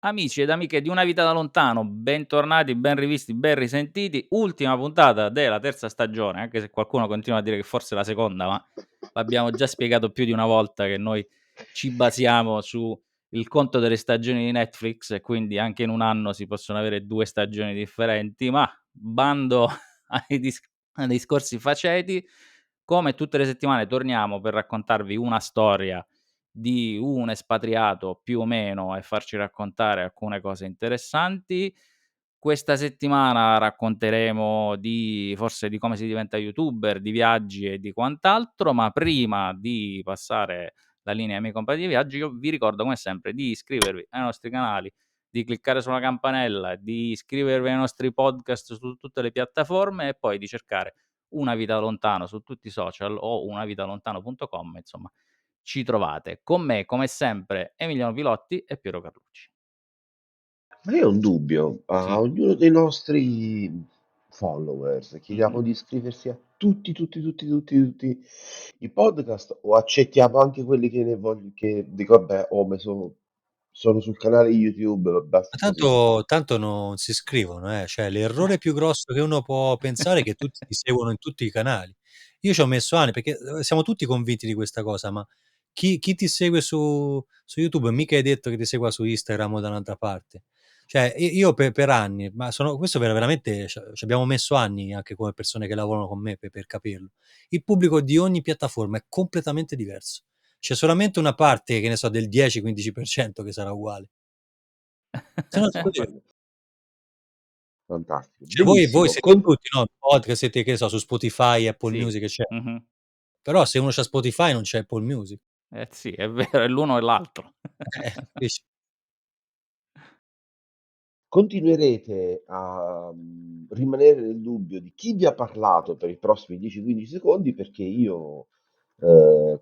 Amici ed amiche di Una vita da lontano, bentornati, ben rivisti, ben risentiti. Ultima puntata della terza stagione, anche se qualcuno continua a dire che forse è la seconda, ma l'abbiamo già spiegato più di una volta che noi ci basiamo su il conto delle stagioni di Netflix e quindi anche in un anno si possono avere 2 stagioni differenti, ma bando ai discorsi faceti. Come tutte le settimane torniamo per raccontarvi una storia di un espatriato più o meno e farci raccontare alcune cose interessanti. Questa settimana racconteremo forse di come si diventa youtuber, di viaggi e di quant'altro, ma prima di passare la linea ai miei compagni di viaggio, io vi ricordo come sempre di iscrivervi ai nostri canali, di cliccare sulla campanella, di iscrivervi ai nostri podcast su tutte le piattaforme e poi di cercare Una vita da lontano su tutti i social o unavitalontano.com, insomma ci trovate. Con me, come sempre, Emiliano Pilotti e Piero Carlucci. Ma io ho un dubbio, a Sì. ognuno dei nostri followers chiediamo Mh-mh. di iscriversi a tutti i podcast o accettiamo anche quelli che ne vogliono, che dico vabbè, sono sul canale YouTube, Ma basta così. tanto non si iscrivono, cioè l'errore più grosso che uno può pensare è che tutti ti seguono in tutti i canali. Io ci ho messo anni perché, siamo tutti convinti di questa cosa, ma chi ti segue su YouTube mica è detto che ti segua su Instagram o da un'altra parte. Cioè io per anni, ma questo veramente c'abbiamo messo anni anche come persone che lavorano con me per capirlo. Il pubblico di ogni piattaforma è completamente diverso. C'è solamente una parte, che ne so, del 10-15% che sarà uguale. Se no Fantastico, cioè voi benissimo. siete in tutti, no, podcast, siete, che ne so, su Spotify, Apple Sì. Music, eccetera. Mh-mh. Però se uno c'ha Spotify non c'è Apple Music. Eh sì, è vero, è l'uno e l'altro. Capisci? Continuerete a rimanere nel dubbio di chi vi ha parlato per i prossimi 10-15 secondi perché io,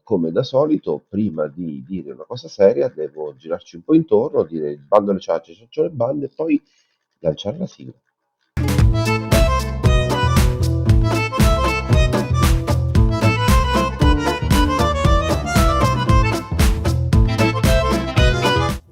come da solito, prima di dire una cosa seria, devo girarci un po' intorno, dire il bando alle ciance, ciaccio le bande e poi lanciare la sigla.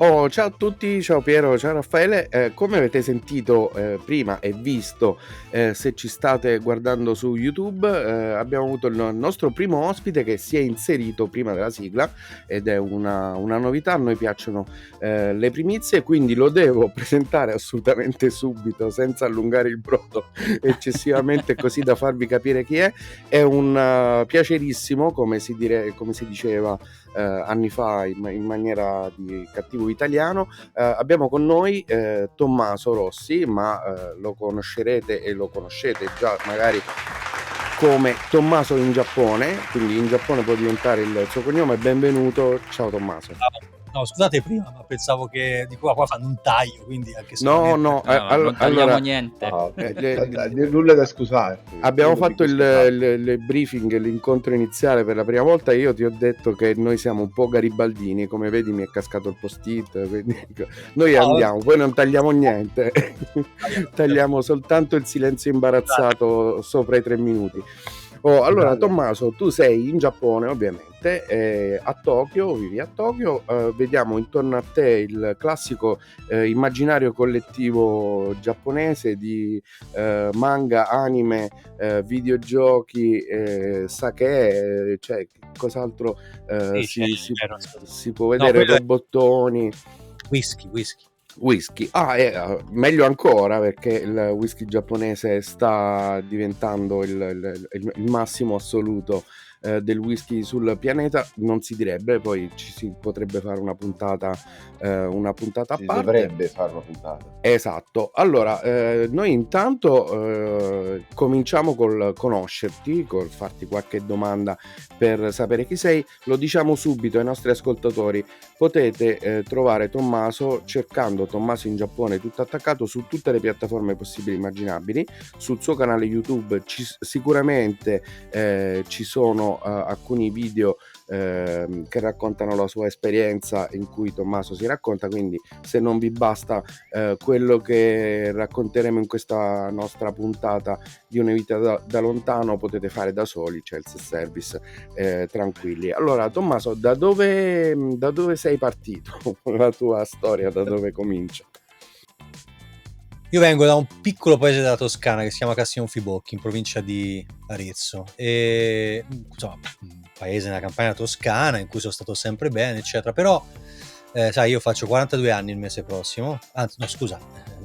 Oh, ciao a tutti, ciao Piero, ciao Raffaele. Come avete sentito prima e visto, se ci state guardando su YouTube, abbiamo avuto il nostro primo ospite che si è inserito prima della sigla ed è una novità. A noi piacciono le primizie, quindi lo devo presentare assolutamente subito, senza allungare il brodo eccessivamente, così da farvi capire chi è. È un piacerissimo, come si diceva anni fa in maniera di cattivo italiano. Abbiamo con noi Tommaso Rossi, ma lo conoscerete e lo conoscete già magari come Tommaso in Giappone, quindi in Giappone può diventare il suo cognome. Benvenuto, ciao Tommaso. No, scusate prima, ma pensavo che di qua fanno un taglio, quindi anche se No, non è... Non tagliamo allora niente. Nulla da scusarti. abbiamo nulla di fatto cui scusarti. il briefing, l'incontro iniziale per la prima volta. Io ti ho detto che noi siamo un po' garibaldini, come vedi mi è cascato il post-it, quindi noi andiamo, poi non tagliamo niente, tagliamo soltanto il silenzio imbarazzato sopra i 3 minuti. Allora Tommaso, tu sei in Giappone ovviamente, a Tokyo, vivi a Tokyo, vediamo intorno a te il classico immaginario collettivo giapponese di manga, anime, videogiochi, sake, cioè cos'altro Sì, c'è, vero. si può No, vedere, quello è robottoni. whisky. Whisky, meglio ancora perché il whisky giapponese sta diventando il massimo assoluto del whisky sul pianeta, non si direbbe, poi ci si potrebbe fare una puntata a Si parte. dovrebbe fare una puntata. Esatto, allora noi intanto cominciamo col conoscerti, col farti qualche domanda per sapere chi sei. Lo diciamo subito ai nostri ascoltatori: potete trovare Tommaso cercando Tommaso in Giappone tutto attaccato su tutte le piattaforme possibili e immaginabili. Sul suo canale YouTube sicuramente ci sono alcuni video che raccontano la sua esperienza, in cui Tommaso si racconta. Quindi se non vi basta quello che racconteremo in questa nostra puntata di Una vita da lontano, potete fare da soli, c'è il self-service, tranquilli. Allora Tommaso, da dove sei partito? La tua storia da dove comincia? Io vengo da un piccolo paese della Toscana che si chiama Cassionfibocchi, in provincia di Arezzo, e insomma un paese nella campagna toscana in cui sono stato sempre bene, eccetera. Però sai, io faccio 42 anni il mese prossimo, anzi no scusa,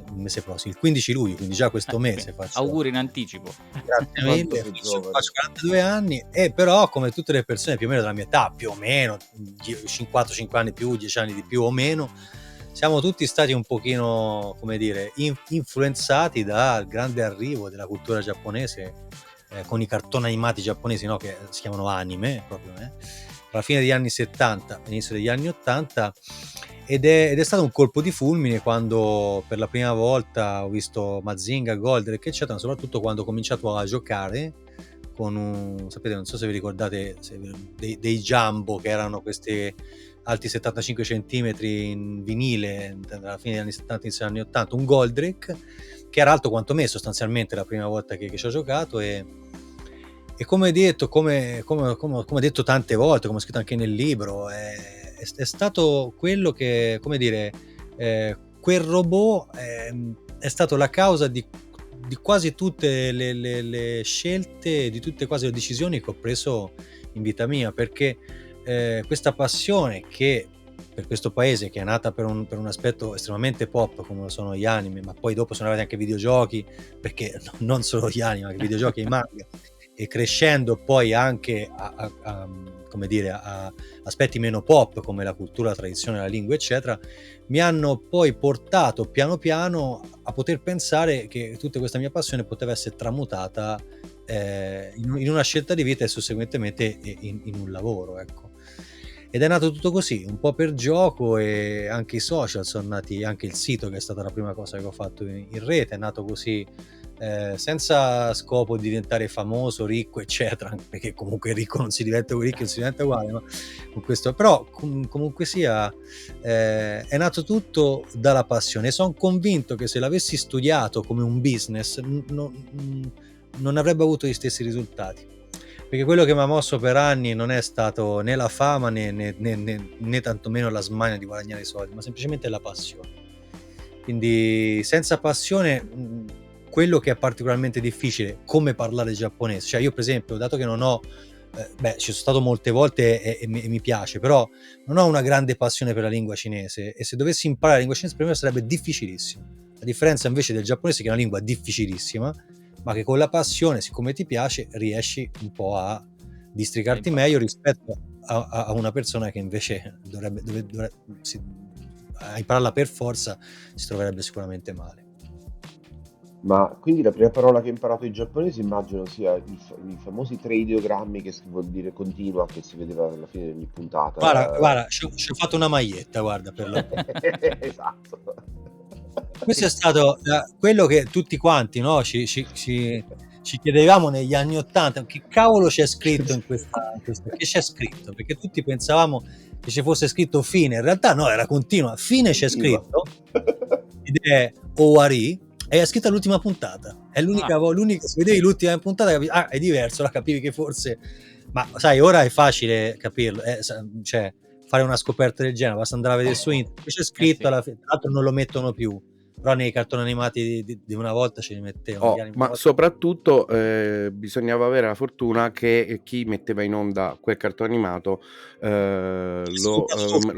il mese prossimo, il 15 luglio, quindi già questo mese faccio. Auguri in anticipo. Grazie Quanto mille, sei giovane. faccio 42 anni, e però come tutte le persone più o meno della mia età, più o meno 4-5 anni più, 10 anni di più o meno, siamo tutti stati un pochino, come dire, influenzati dal grande arrivo della cultura giapponese, con i cartoni animati giapponesi, no? Che si chiamano anime proprio, alla fine degli anni 70, inizio degli anni 80, ed è stato un colpo di fulmine quando per la prima volta ho visto Mazinga, Goldrake, eccetera, ma soprattutto quando ho cominciato a giocare con sapete, non so se vi ricordate, dei Jumbo, che erano questi alti 75 centimetri in vinile alla fine degli anni 70, inizio degli anni 80, un Goldrake che era alto quanto me sostanzialmente la prima volta che ci ho giocato, e come detto, come ho detto tante volte, come ho scritto anche nel libro, è stato quello che, come dire, quel robot è stato la causa di quasi tutte le scelte, di tutte quasi le decisioni che ho preso in vita mia, perché questa passione che per questo paese, che è nata per un aspetto estremamente pop come lo sono gli anime, ma poi dopo sono arrivati anche i videogiochi, perché non solo gli anime, ma anche i videogiochi e i manga, e crescendo poi anche come dire, a aspetti meno pop come la cultura, la tradizione, la lingua, eccetera, mi hanno poi portato piano piano a poter pensare che tutta questa mia passione poteva essere tramutata in una scelta di vita e susseguentemente in un lavoro, ecco. Ed è nato tutto così, un po' per gioco, e anche i social sono nati, anche il sito, che è stata la prima cosa che ho fatto in rete, è nato così, senza scopo di diventare famoso, ricco, eccetera, perché comunque ricco non si diventa ricco, non si diventa uguale, ma con questo, però comunque sia, è nato tutto dalla passione. Sono convinto che se l'avessi studiato come un business non avrebbe avuto gli stessi risultati, perché quello che mi ha mosso per anni non è stato né la fama né tantomeno la smania di guadagnare i soldi, ma semplicemente la passione. Quindi senza passione, quello che è particolarmente difficile, come parlare giapponese, cioè io per esempio, dato che non ho ci sono stato molte volte e mi piace, però non ho una grande passione per la lingua cinese, e se dovessi imparare la lingua cinese per me sarebbe difficilissimo, a differenza invece del giapponese, che è una lingua difficilissima, ma che con la passione, siccome ti piace, riesci un po' a districarti meglio rispetto a una persona che invece dovrebbe a impararla per forza, si troverebbe sicuramente male. Ma quindi la prima parola che hai imparato in giapponese immagino sia i famosi 3 ideogrammi, che vuol dire continua, che si vedeva alla fine di ogni puntata. Guarda, ci ho fatto una maglietta, guarda, per la Esatto. Questo è stato quello che tutti quanti, no, ci chiedevamo negli anni 80, che cavolo c'è scritto in questa, che c'è scritto? Perché tutti pensavamo che ci fosse scritto fine, in realtà no, era continua. Fine c'è scritto, ed è Owari, e è scritta l'ultima puntata. È l'unica, se vedevi l'ultima puntata capivi, è diverso, la capivi che forse, ma sai, ora è facile capirlo, cioè fare una scoperta del genere, basta andare a vedere su internet, c'è scritto, alla fine, tra l'altro non lo mettono più, però nei cartoni animati di una volta ce li mettevano. Ma soprattutto bisognava avere la fortuna che chi metteva in onda quel cartone animato lo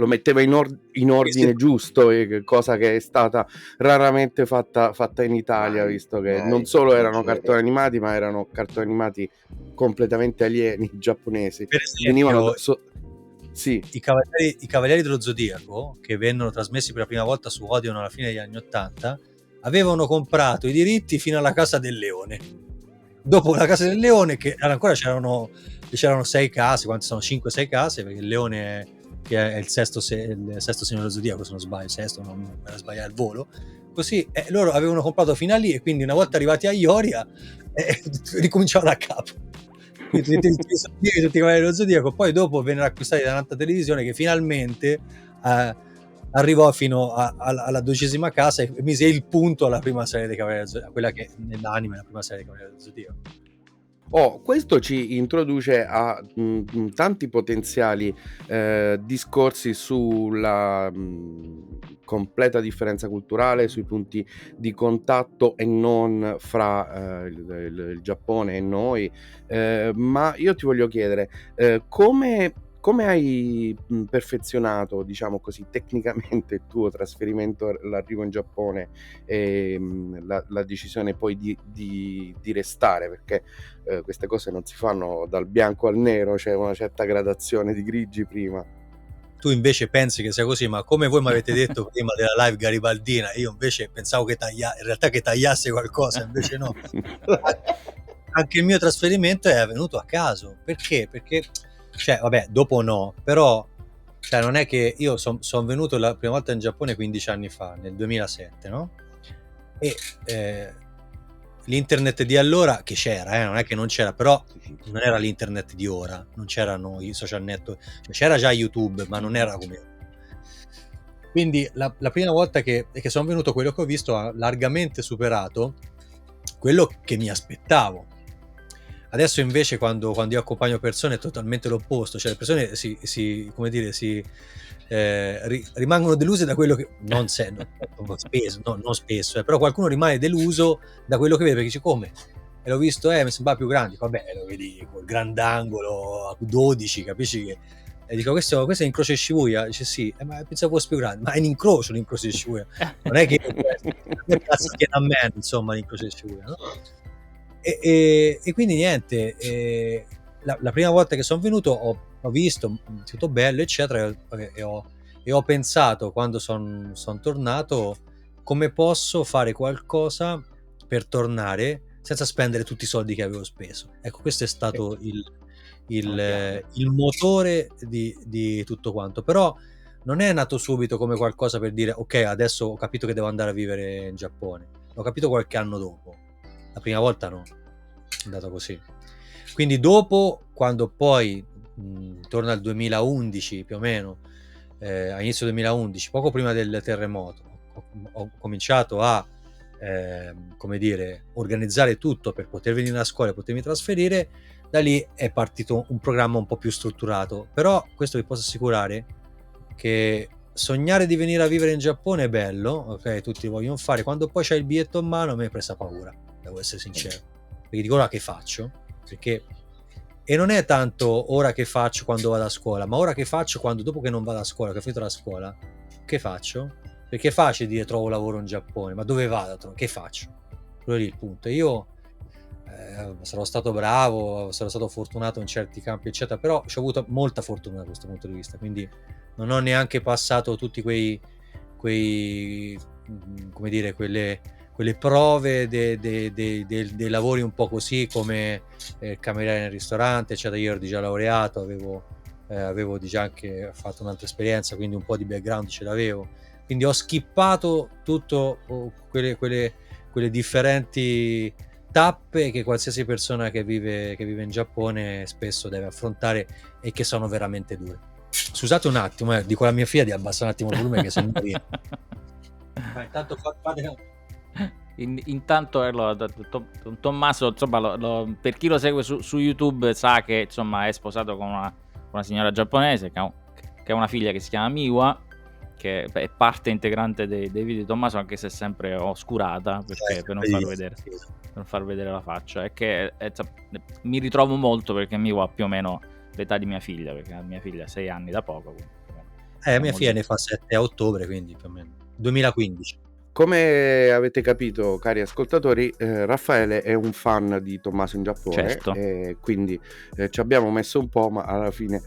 metteva in ordine giusto, cosa che è stata raramente fatta in Italia, visto che non solo erano cartoni animati, ma erano cartoni animati completamente alieni giapponesi. Per esempio, sì. I Cavalieri dello Zodiaco, che vennero trasmessi per la prima volta su Odeon alla fine degli anni 80, avevano comprato i diritti fino alla Casa del Leone. Dopo la Casa del Leone, che ancora c'erano 6 case, quanti sono? 5-6 case, perché il leone che è il sesto segno dello Zodiaco, se non sbaglio, il sesto, non me la sbagliare al volo. Così loro avevano comprato fino a lì, e quindi una volta arrivati a Ioria ricominciavano da capo. quindi tutti i Cavalieri dello Zodiaco, poi dopo vennero acquistati da un'altra televisione che finalmente arrivò fino alla 12ª casa e mise il punto alla prima serie dei Cavalieri dello Zodiaco, quella che nell'anime è la prima serie dei Cavalieri dello Zodiaco. Questo ci introduce a tanti potenziali discorsi sulla completa differenza culturale, sui punti di contatto e non fra il Giappone e noi, ma io ti voglio chiedere come hai perfezionato, diciamo così, tecnicamente il tuo trasferimento, l'arrivo in Giappone e la decisione poi di restare, perché queste cose non si fanno dal bianco al nero, c'è una certa gradazione di grigi prima. Tu invece pensi che sia così, ma come voi mi avete detto prima della live garibaldina, io invece pensavo che in realtà che tagliasse qualcosa, invece no. Anche il mio trasferimento è avvenuto a caso. Perché? Perché, cioè, vabbè, dopo no, però cioè, non è che io sono venuto la prima volta in Giappone 15 anni fa, nel 2007, no? E l'internet di allora, che c'era, non è che non c'era, però non era l'internet di ora, non c'erano i social network, cioè, c'era già YouTube, ma non era come... Quindi la prima volta che sono venuto, quello che ho visto ha largamente superato quello che mi aspettavo. Adesso invece quando io accompagno persone è totalmente l'opposto, cioè le persone rimangono deluse da quello che non spesso, però qualcuno rimane deluso da quello che vede, perché dice come? E l'ho visto, mi sembra più grande, vabbè, lo vedi col grandangolo a 12, capisci che... E dico, questo è incrocio di Shibuya? Dice sì, ma pensavo fosse più grande, ma è in incrocio l'incrocio di Shibuya, non è che è a me, insomma, l'incrocio di Shibuya, no? E quindi niente, la prima volta che sono venuto ho visto tutto bello eccetera e ho pensato, quando sono tornato, come posso fare qualcosa per tornare senza spendere tutti i soldi che avevo speso. Ecco, questo è stato il motore di tutto quanto. Però non è nato subito come qualcosa per dire ok, adesso ho capito che devo andare a vivere in Giappone. L'ho capito qualche anno dopo. La prima volta no, è andato così. Quindi dopo, quando poi intorno al 2011 più o meno, a inizio 2011, poco prima del terremoto, ho cominciato a organizzare tutto per poter venire a scuola e potermi trasferire. Da lì è partito un programma un po' più strutturato. Però questo vi posso assicurare che sognare di venire a vivere in Giappone è bello, ok, tutti vogliono fare. Quando poi c'hai il biglietto in mano, a me è presa paura, devo essere sincero, perché dico ora che faccio, perché e non è tanto ora che faccio quando vado a scuola, ma ora che faccio quando, dopo che non vado a scuola, che ho finito la scuola, che faccio? Perché è facile dire trovo lavoro in Giappone, ma dove vado? Che faccio? Quello lì il punto. Io sarò stato bravo, sarò stato fortunato in certi campi eccetera, però ci ho avuto molta fortuna da questo punto di vista, quindi non ho neanche passato tutti quei come dire, quelle prove dei lavori un po' così, come cameriere nel ristorante eccetera. Io ero già laureato, avevo già anche fatto un'altra esperienza, quindi un po' di background ce l'avevo, quindi ho skippato tutto quelle differenti tappe che qualsiasi persona che vive in Giappone spesso deve affrontare e che sono veramente dure. Scusate un attimo, dico alla mia figlia di abbassare un attimo il volume che sennò intanto fate... Intanto Tommaso, insomma, per chi lo segue su YouTube sa che insomma è sposato con una signora giapponese che ha una figlia che si chiama Miwa, che è parte integrante dei video di Tommaso, anche se è sempre oscurata, perché per non far vedere la faccia. È che mi ritrovo molto, perché Miwa ha più o meno l'età di mia figlia, perché mia figlia ha 6 anni da poco, mia figlia ne fa 7 a ottobre, quindi più o meno 2015. Come avete capito, cari ascoltatori, Raffaele è un fan di Tommaso in Giappone, certo. Quindi ci abbiamo messo un po', ma alla fine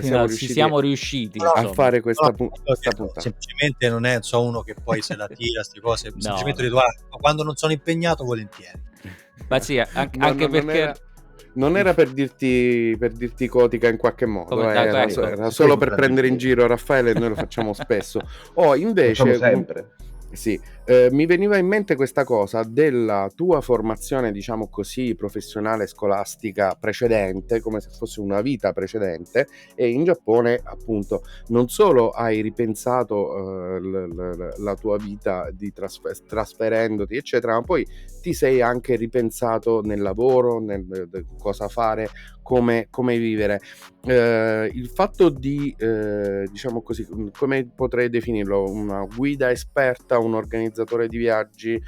siamo riusciti a fare questa puntata. Semplicemente non è uno che poi se la tira queste cose, semplicemente rituale. Quando non sono impegnato, volentieri. Ma sì, anche perché non era per dirti cotica in qualche modo, era solo per prendere in giro Raffaele, e noi lo facciamo spesso. Invece sempre. Sì, mi veniva in mente questa cosa della tua formazione, diciamo così, professionale scolastica precedente, come se fosse una vita precedente, e in Giappone, appunto, non solo hai ripensato la tua vita trasferendoti, eccetera, ma poi ti sei anche ripensato nel lavoro, nel cosa fare, come vivere. Il fatto di, diciamo così, come potrei definirlo, una guida esperta, un organizzatore di viaggi,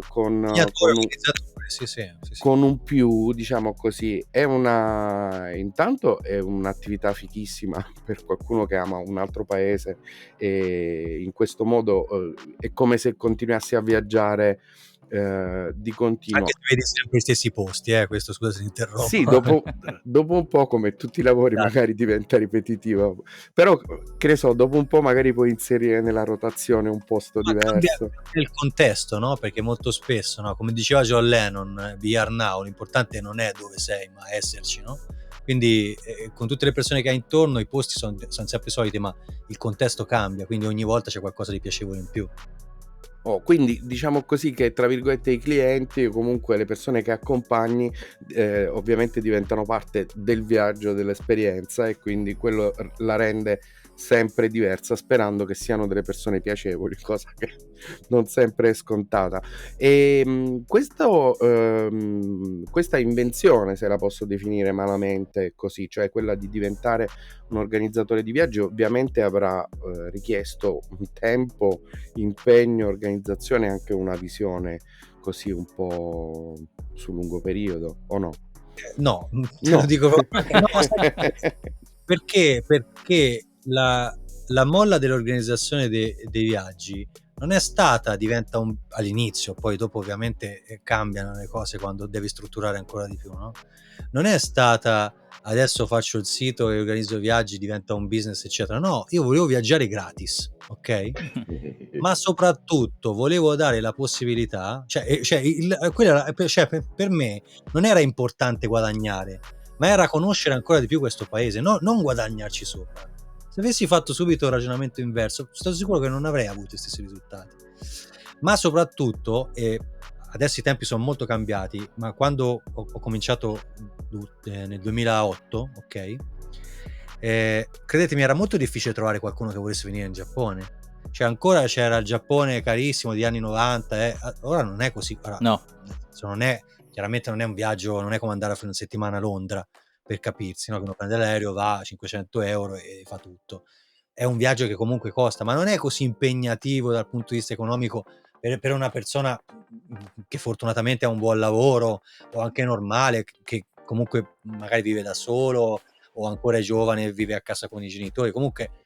con Organizzatore, sì, sì, sì, sì. con un più, diciamo così, intanto è un'attività fichissima per qualcuno che ama un altro paese, e in questo modo è come se continuassi a viaggiare di continuo. Anche se vedi sempre gli stessi posti, questo scusa se interrompo. Sì, dopo un po', come tutti i lavori, magari diventa ripetitivo, però che ne so, dopo un po' magari puoi inserire nella rotazione un posto diverso. Nel contesto, no? Perché molto spesso, no? Come diceva John Lennon, be here now, l'importante non è dove sei, ma esserci, no? Quindi con tutte le persone che hai intorno i posti sono sempre soliti, ma il contesto cambia, quindi ogni volta c'è qualcosa di piacevole in più. Quindi diciamo così che, tra virgolette, i clienti o comunque le persone che accompagni ovviamente diventano parte del viaggio, dell'esperienza, e quindi quello la rende sempre diversa, sperando che siano delle persone piacevoli, cosa che non sempre è scontata. E questa invenzione, se la posso definire malamente così, cioè quella di diventare un organizzatore di viaggi, ovviamente avrà richiesto un tempo, impegno, organizzazione e anche una visione così un po' sul lungo periodo, o no? No, te lo dico proprio. No, perché la molla dell'organizzazione dei viaggi non è stata, diventa all'inizio, poi dopo ovviamente cambiano le cose quando devi strutturare ancora di più, no? Non è stata adesso faccio il sito e organizzo viaggi, diventa un business, eccetera. No, io volevo viaggiare gratis, ok? Ma soprattutto volevo dare la possibilità, per me non era importante guadagnare, ma era conoscere ancora di più questo paese, no, non guadagnarci sopra. Se avessi fatto subito il ragionamento inverso, sono sicuro che non avrei avuto gli stessi risultati. Ma soprattutto, adesso i tempi sono molto cambiati, ma quando ho cominciato nel 2008, ok? Credetemi, era molto difficile trovare qualcuno che volesse venire in Giappone. Cioè ancora c'era il Giappone carissimo degli anni 90, ora non è così. Ora, no, chiaramente non è un viaggio, non è come andare a fare una settimana a Londra, per capirsi, no? Che uno prende l'aereo, va a 500 euro e fa tutto. È un viaggio che comunque costa, ma non è così impegnativo dal punto di vista economico per una persona che fortunatamente ha un buon lavoro, o anche normale, che comunque magari vive da solo o ancora è giovane e vive a casa con i genitori. Comunque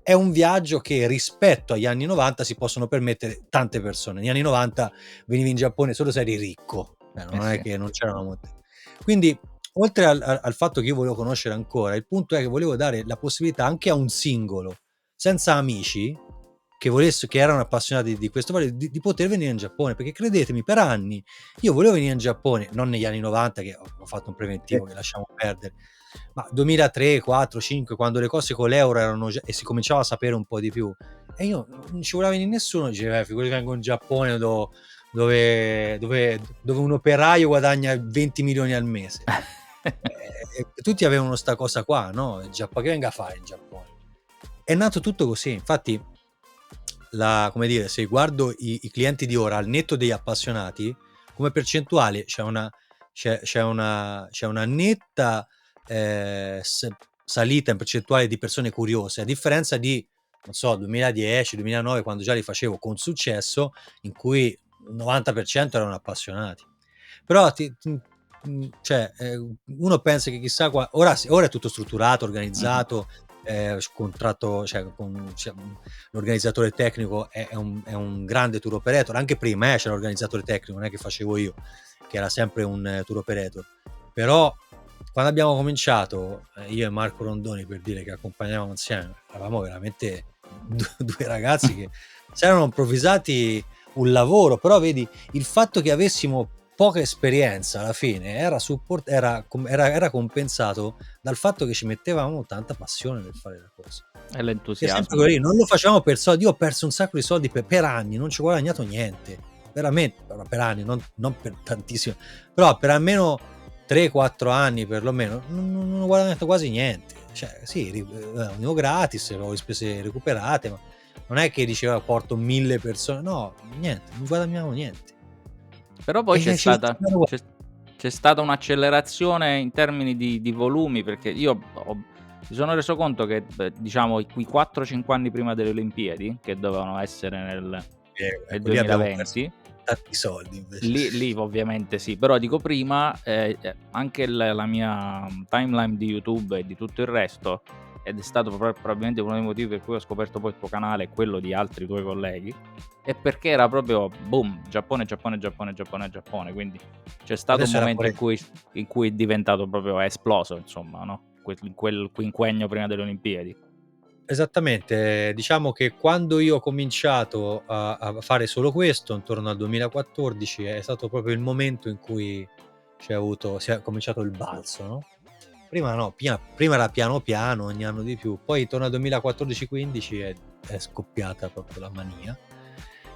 è un viaggio che rispetto agli anni 90 si possono permettere tante persone. Negli anni 90 venivi in Giappone solo se eri ricco, non è che non c'erano molti. Quindi oltre al fatto che io volevo conoscere ancora, il punto è che volevo dare la possibilità anche a un singolo senza amici che erano appassionati di questo paese di poter venire in Giappone, perché credetemi, per anni io volevo venire in Giappone, non negli anni 90 che ho fatto un preventivo che lasciamo perdere, ma 2003, 4, 5, quando le cose con l'euro erano già, e si cominciava a sapere un po' di più, e io non ci voleva venire nessuno, diceva figurati vengo in Giappone dove un operaio guadagna 20 milioni al mese. Tutti avevano sta cosa qua, no? Che venga a fare in Giappone? È nato tutto così. Infatti come dire, se guardo i clienti di ora al netto degli appassionati, come percentuale c'è una netta salita in percentuale di persone curiose, a differenza di, non so, 2010, 2009, quando già li facevo con successo, in cui il 90% erano appassionati. Però uno pensa che chissà ora è tutto strutturato, organizzato, contratto, l'organizzatore tecnico è un grande tour operator. Anche prima c'era l'organizzatore tecnico, non è che facevo io, che era sempre un tour operator. Però quando abbiamo cominciato, io e Marco Rondoni, per dire, che accompagnavamo insieme, eravamo veramente due ragazzi che si erano improvvisati un lavoro. Però vedi, il fatto che avessimo poca esperienza alla fine era compensato dal fatto che ci mettevamo tanta passione per fare la cosa. È È sempre l'entusiasmo. quello lì, non lo facciamo per soldi. Io ho perso un sacco di soldi per anni, non ci ho guadagnato niente, veramente, però per anni, non per tantissimo, però per almeno 3-4 anni perlomeno non ho guadagnato quasi niente. Cioè sì, venivo gratis, avevo le spese recuperate, ma non è che diceva porto 1000 persone, no, niente, non guadagnavo niente. Però poi E c'è ci ho stata continuato c'è c'è stata un'accelerazione in termini di volumi, perché io mi sono reso conto che, diciamo i 4, 5 anni prima delle Olimpiadi, che dovevano essere nel ecco, lì abbiamo perso 2020, tanti soldi invece. lì ovviamente sì, però dico prima, anche la mia timeline di YouTube e di tutto il resto, ed è stato probabilmente uno dei motivi per cui ho scoperto poi il tuo canale e quello di altri tuoi colleghi, è perché era proprio boom, Giappone, Giappone, Giappone, Giappone, Giappone, quindi c'è stato un Adesso era momento in pure cui è diventato proprio, è esploso insomma, no, in quel quinquennio prima delle Olimpiadi. esattamente, diciamo che quando io ho cominciato a fare solo questo, intorno al 2014, è stato proprio il momento in cui si è cominciato il balzo, no? Prima no, prima era piano piano, ogni anno di più, poi intorno al 2014-15 è scoppiata proprio la mania.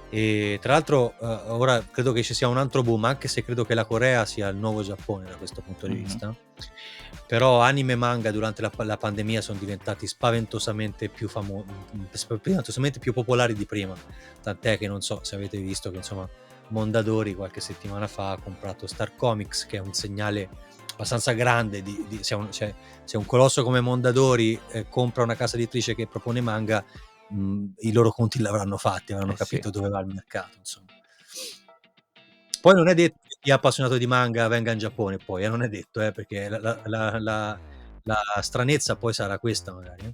E tra l'altro ora credo che ci sia un altro boom, anche se credo che la Corea sia il nuovo Giappone da questo punto di vista. Però anime e manga durante la pandemia sono diventati spaventosamente più spaventosamente più popolari di prima. Tant'è che non so se avete visto che insomma Mondadori qualche settimana fa ha comprato Star Comics, che è un segnale abbastanza grande se un colosso come Mondadori compra una casa editrice che propone manga, i loro conti l'avranno fatti, avranno capito dove va il mercato, insomma. Poi non è detto che chi è appassionato di manga venga in Giappone, poi non è detto, perché la stranezza poi sarà questa magari.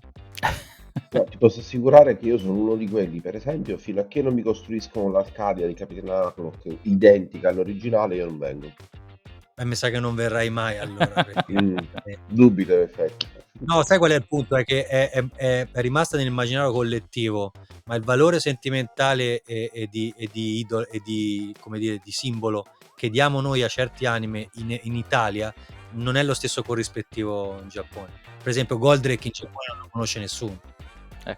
No, ti posso assicurare che io sono uno di quelli, per esempio, fino a che non mi costruiscono l'Arcadia di Capitan Harlock identica all'originale, io non vengo. Mi sa che non verrai mai allora, perché Dubito in effetti. no, sai qual è il punto? È che è rimasta nell'immaginario collettivo, ma il valore sentimentale e di come dire, di simbolo che diamo noi a certi anime in Italia non è lo stesso corrispettivo in Giappone. Per esempio Goldrake in Giappone non lo conosce nessuno.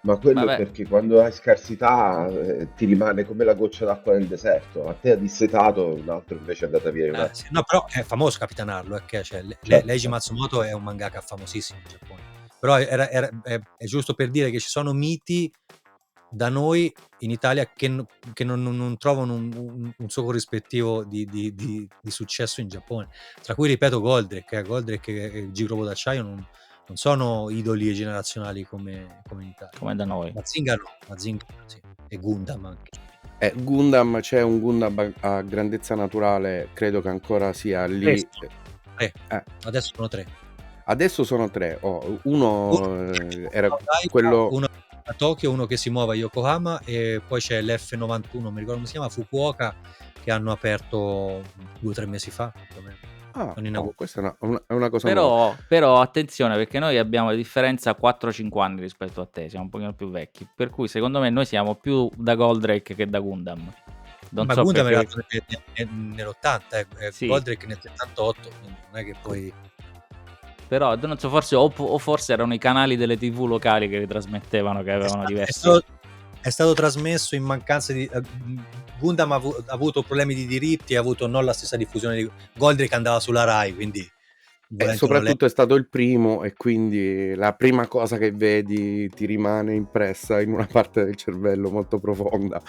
Ma quello è Vabbè. perché quando hai scarsità ti rimane come la goccia d'acqua nel deserto. A te ha dissetato, un altro invece è andata via un attimo. Sì, no, però è famoso Capitan Harlock, Certo, Leiji certo. Matsumoto è un mangaka famosissimo in Giappone. Però è giusto per dire che ci sono miti da noi in Italia che non trovano un suo corrispettivo di successo in Giappone. Tra cui, ripeto, Goldrake e Gigrobo d'acciaio non sono idoli generazionali come in Italia. Come da noi. Mazinga sì, e Gundam anche. Gundam, c'è un Gundam a grandezza naturale, credo che ancora sia lì. Adesso sono 3. Adesso sono 3. Uno era quello... Uno a Tokyo, uno che si muove a Yokohama, e poi c'è l'F91, non mi ricordo come si chiama, Fukuoka, che hanno aperto 2-3 mesi fa. Questa è una cosa nuova. Però attenzione, perché noi abbiamo la differenza 4-5 anni rispetto a te, siamo un pochino più vecchi, per cui secondo me noi siamo più da Goldrake che da Gundam. Ma Gundam era nell'80, sì. Goldrake nel 78, quindi non è che poi... Però non so, forse o forse erano i canali delle TV locali che ritrasmettevano, che avevano diversi. È stato trasmesso in mancanza di... Gundam ha avuto problemi di diritti, ha avuto non la stessa diffusione di Goldrake, andava sulla Rai, quindi... soprattutto è stato il primo, e quindi la prima cosa che vedi ti rimane impressa in una parte del cervello molto profonda,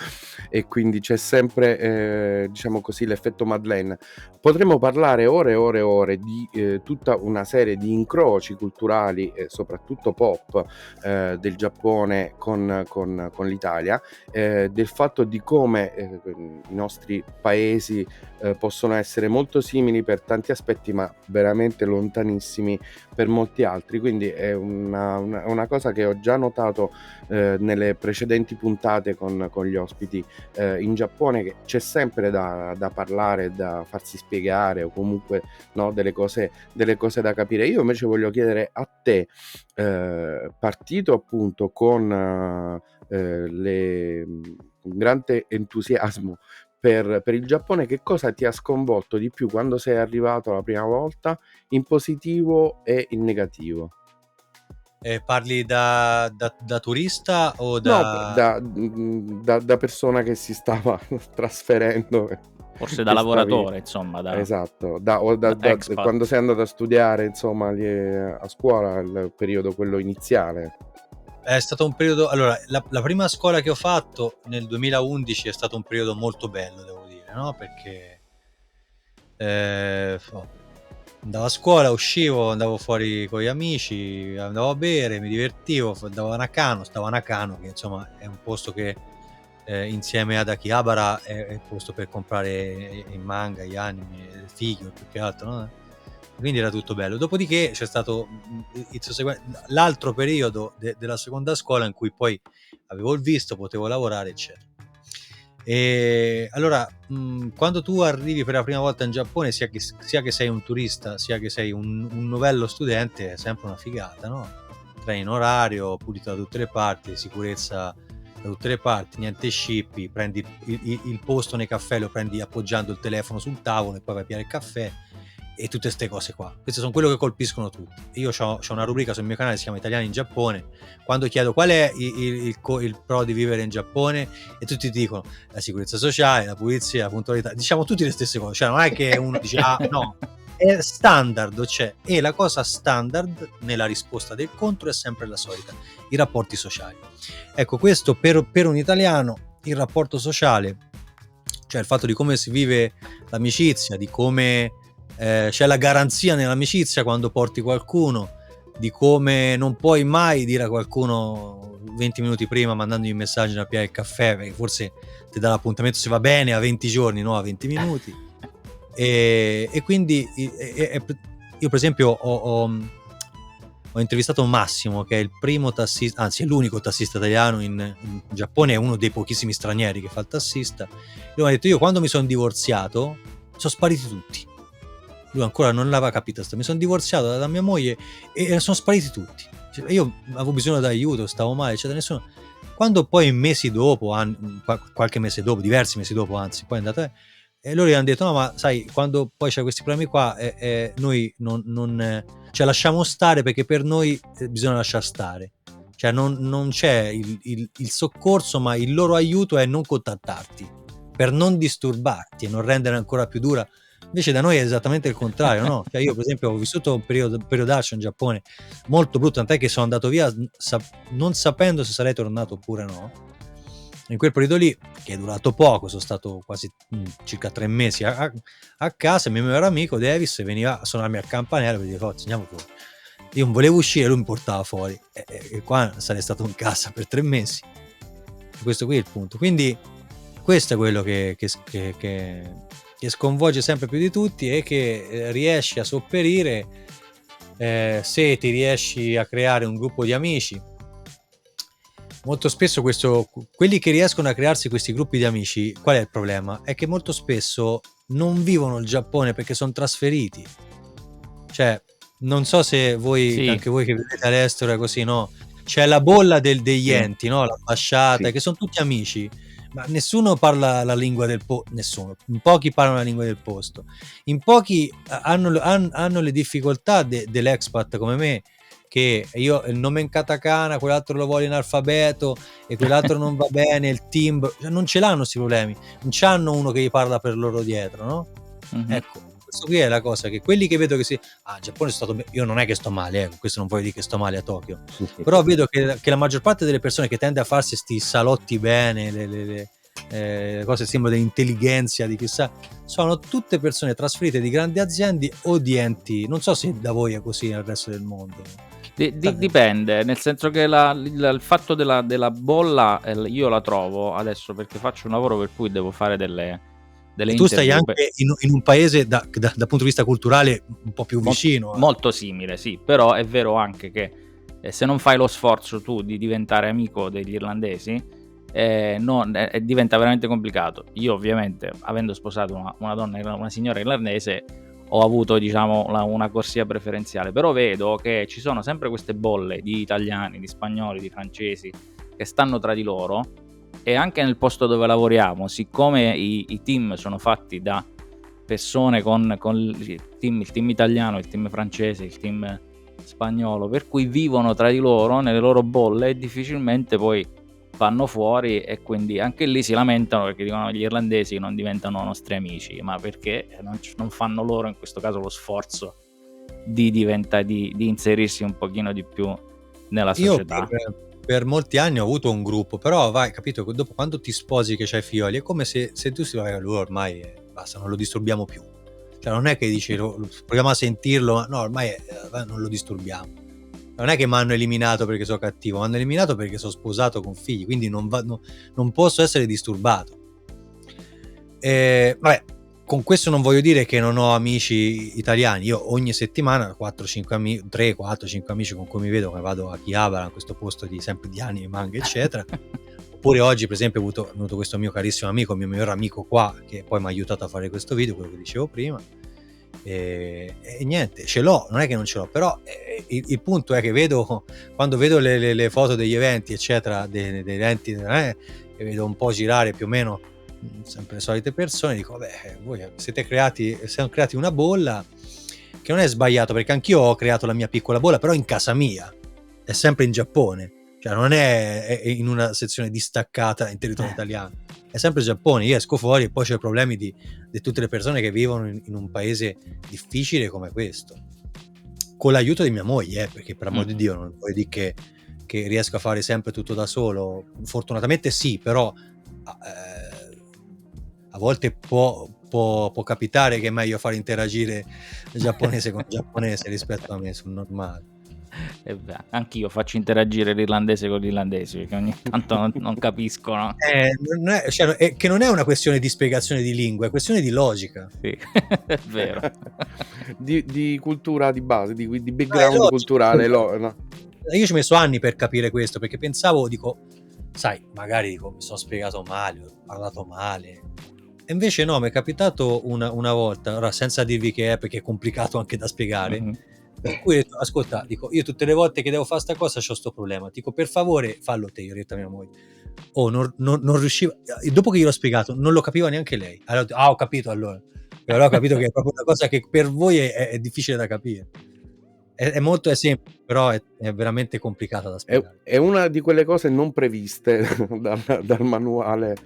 e quindi c'è sempre diciamo così l'effetto Madeleine. Potremmo parlare ore e ore e ore di tutta una serie di incroci culturali, soprattutto pop, del Giappone con l'Italia, del fatto di come i nostri paesi possono essere molto simili per tanti aspetti, ma veramente lontanissimi per molti altri. Quindi è una cosa che ho già notato nelle precedenti puntate con gli ospiti in Giappone, che c'è sempre da parlare, da farsi spiegare, o comunque delle cose da capire. Io invece voglio chiedere a te, partito appunto con grande entusiasmo per il Giappone, che cosa ti ha sconvolto di più quando sei arrivato la prima volta, in positivo e in negativo? Parli da turista o No, da... da persona che si stava trasferendo, Forse da che stavi... lavoratore, insomma, Esatto, da expat. quando sei andato a studiare, insomma, lì a scuola, il periodo quello iniziale. È stato un periodo... Allora, la prima scuola che ho fatto nel 2011 è stato un periodo molto bello, devo dire, no? Perché andavo a scuola, uscivo, andavo fuori con gli amici, andavo a bere, mi divertivo, andavo a Nakano, stavo a Nakano, che insomma è un posto che insieme ad Akihabara è il posto per comprare i manga, gli anime, il figure più che altro, no? Quindi era tutto bello. Dopodiché c'è stato l'altro periodo della seconda scuola in cui poi avevo il visto, potevo lavorare, eccetera. E allora, quando tu arrivi per la prima volta in Giappone, sia che sei un turista, sia che sei un novello studente, è sempre una figata, no? Treni in orario, pulito da tutte le parti, sicurezza da tutte le parti, niente scippi, prendi il posto nei caffè, lo prendi appoggiando il telefono sul tavolo e poi vai a piare il caffè e tutte queste cose qua. Queste sono quello che colpiscono tutti. Io ho una rubrica sul mio canale, si chiama Italiani in Giappone. Quando chiedo qual è il pro di vivere in Giappone, e tutti ti dicono la sicurezza sociale, la pulizia, la puntualità, diciamo tutte le stesse cose, cioè non è che uno dice ah no, è standard, cioè, e la cosa standard nella risposta del contro è sempre la solita, i rapporti sociali. Ecco, questo per un italiano, il rapporto sociale, cioè il fatto di come si vive l'amicizia, di come c'è la garanzia nell'amicizia quando porti qualcuno, di come non puoi mai dire a qualcuno 20 minuti prima mandandogli un messaggio a piare il caffè, perché forse ti dà l'appuntamento se va bene a 20 giorni, no a 20 minuti. E quindi io per esempio ho intervistato Massimo, che è il primo tassista, anzi è l'unico tassista italiano in Giappone, è uno dei pochissimi stranieri che fa il tassista. Lui mi ha detto: io quando mi sono divorziato sono spariti tutti. Lui ancora non l'aveva capito, mi sono divorziato da mia moglie e sono spariti tutti. Io avevo bisogno d'aiuto, stavo male, eccetera, nessuno. Quando poi mesi dopo, qualche mese dopo, diversi mesi dopo anzi, poi è andata, e loro gli hanno detto: no, ma sai, quando poi c'è questi problemi qua, noi non cioè lasciamo stare, perché per noi bisogna lasciar stare. Cioè non c'è il soccorso, ma il loro aiuto è non contattarti, per non disturbarti e non rendere ancora più dura. Invece da noi è esattamente il contrario, no? Cioè io per esempio ho vissuto un periodaccio in Giappone molto brutto, tant'è che sono andato via non sapendo se sarei tornato oppure no. In quel periodo lì, che è durato poco, sono stato quasi circa 3 mesi a casa, il mio migliore amico Davis veniva a suonarmi al campanello per dire: forza, andiamo fuori. Io non volevo uscire, lui mi portava fuori e qua sarei stato in casa per 3 mesi. E questo qui è il punto. Quindi questo è quello che sconvolge sempre più di tutti, e che riesci a sopperire se ti riesci a creare un gruppo di amici. Molto spesso quelli che riescono a crearsi questi gruppi di amici, qual è il problema? È che molto spesso non vivono il Giappone perché sono trasferiti. Cioè, non so se voi, Sì. anche voi che vivete all'estero è così, no? C'è la bolla degli enti, no? L'ambasciata, che sono tutti amici, ma nessuno parla la lingua del posto, nessuno, in pochi parlano la lingua del posto, in pochi hanno le difficoltà dell'expat come me, che io il nome in katakana, quell'altro lo vuole in alfabeto e quell'altro non va bene, il timbro, cioè non ce l'hanno questi problemi, non c'hanno uno che gli parla per loro dietro, no? Mm-hmm. Ecco, questo qui è la cosa, che quelli che vedo che in Giappone è stato io non è che sto male, questo non voglio dire che sto male a Tokyo, però vedo che la maggior parte delle persone che tende a farsi sti salotti bene, le cose simbolo dell'intelligenza di chissà, sono tutte persone trasferite di grandi aziende o di enti. Non so se da voi è così nel resto del mondo. Dipende, nel senso che il fatto della bolla io la trovo adesso, perché faccio un lavoro per cui devo fare delle tu stai anche in un paese dal punto di vista culturale un po' più vicino, molto simile, sì, però è vero anche che se non fai lo sforzo tu di diventare amico degli irlandesi, diventa veramente complicato. Io ovviamente, avendo sposato una signora irlandese, ho avuto, diciamo, una corsia preferenziale, però vedo che ci sono sempre queste bolle di italiani, di spagnoli, di francesi che stanno tra di loro. E anche nel posto dove lavoriamo, siccome i team sono fatti da persone con il team italiano, il team francese, il team spagnolo, per cui vivono tra di loro, nelle loro bolle, e difficilmente poi vanno fuori, e quindi anche lì si lamentano perché dicono gli irlandesi non diventano nostri amici, ma perché non fanno loro in questo caso lo sforzo di inserirsi un pochino di più nella Io società. per molti anni ho avuto un gruppo, però vai, capito, dopo quando ti sposi che c'hai figli, è come se tu si vai a lui ormai basta, non lo disturbiamo più. Cioè non è che dici proviamo a sentirlo, ma no, ormai non lo disturbiamo. Non è che mi hanno eliminato perché sono cattivo, mi hanno eliminato perché sono sposato con figli, quindi non posso essere disturbato. Vabbè, con questo non voglio dire che non ho amici italiani. Io ogni settimana 3, 4, 5 amici con cui mi vedo, che vado a Chiabara, a questo posto sempre di anime, manga eccetera. Oppure oggi per esempio è venuto questo mio carissimo amico, il mio miglior amico qua, che poi mi ha aiutato a fare questo video, quello che dicevo prima. E niente, ce l'ho, non è che non ce l'ho, però il punto è che quando vedo le foto degli eventi eccetera, degli eventi, e vedo un po' girare più o meno sempre le solite persone, dico vabbè, voi siamo creati una bolla, che non è sbagliato, perché anch'io ho creato la mia piccola bolla, però in casa mia, è sempre in Giappone, cioè non è in una sezione distaccata in territorio italiano, è sempre Giappone. Io esco fuori e poi c'è problemi di tutte le persone che vivono in un paese difficile come questo, con l'aiuto di mia moglie, perché per amor di Dio non vuoi dire che riesco a fare sempre tutto da solo, fortunatamente sì, però a volte può capitare che è meglio far interagire il giapponese con il giapponese rispetto a me sul normale. Anch'io faccio interagire l'irlandese con l'irlandese perché ogni tanto non capiscono. Che non è una questione di spiegazione di lingua, è questione di logica. Sì, è vero. di cultura di base, di background culturale. No. Io ci ho messo anni per capire questo, perché pensavo, sai, magari mi sono spiegato male, ho parlato male. E invece no, mi è capitato una volta, ora senza dirvi che è, perché è complicato anche da spiegare, per cui ho detto, ascolta, io tutte le volte che devo fare sta cosa c'ho sto problema, per favore fallo te, io ho detto a mia moglie. Non riusciva, dopo che gliel'ho spiegato non lo capiva neanche lei. Allora ho detto, ho capito allora, però ho capito che è proprio una cosa che per voi è difficile da capire. È molto semplice, però è veramente complicata da spiegare. È una di quelle cose non previste dal manuale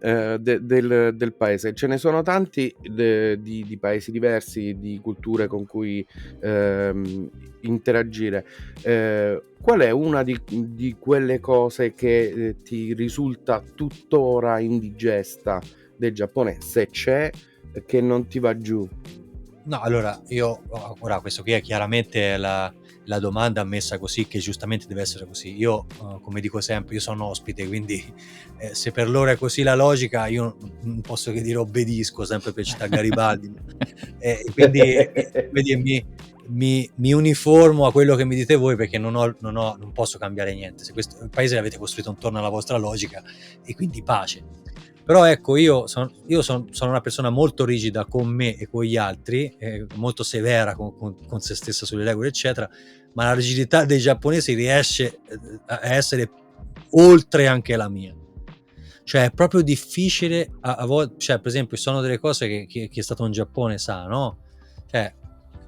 del paese. Ce ne sono tanti di paesi diversi, di culture con cui interagire. Qual è una di quelle cose che ti risulta tuttora indigesta del Giappone, se c'è, che non ti va giù? No, allora ora questo qui è chiaramente la domanda messa così, che giustamente deve essere così. Io come dico sempre, io sono ospite, quindi se per loro è così la logica, io non posso che dire obbedisco, sempre per citare Garibaldi. Quindi mi uniformo a quello che mi dite voi, perché non posso cambiare niente. Se questo il paese l'avete costruito intorno alla vostra logica, e quindi pace. Però ecco, io sono una persona molto rigida con me e con gli altri, molto severa con se stessa sulle regole eccetera, ma la rigidità dei giapponesi riesce a essere oltre anche la mia. Cioè è proprio difficile a volte, cioè per esempio ci sono delle cose che chi è stato in Giappone sa, no? Cioè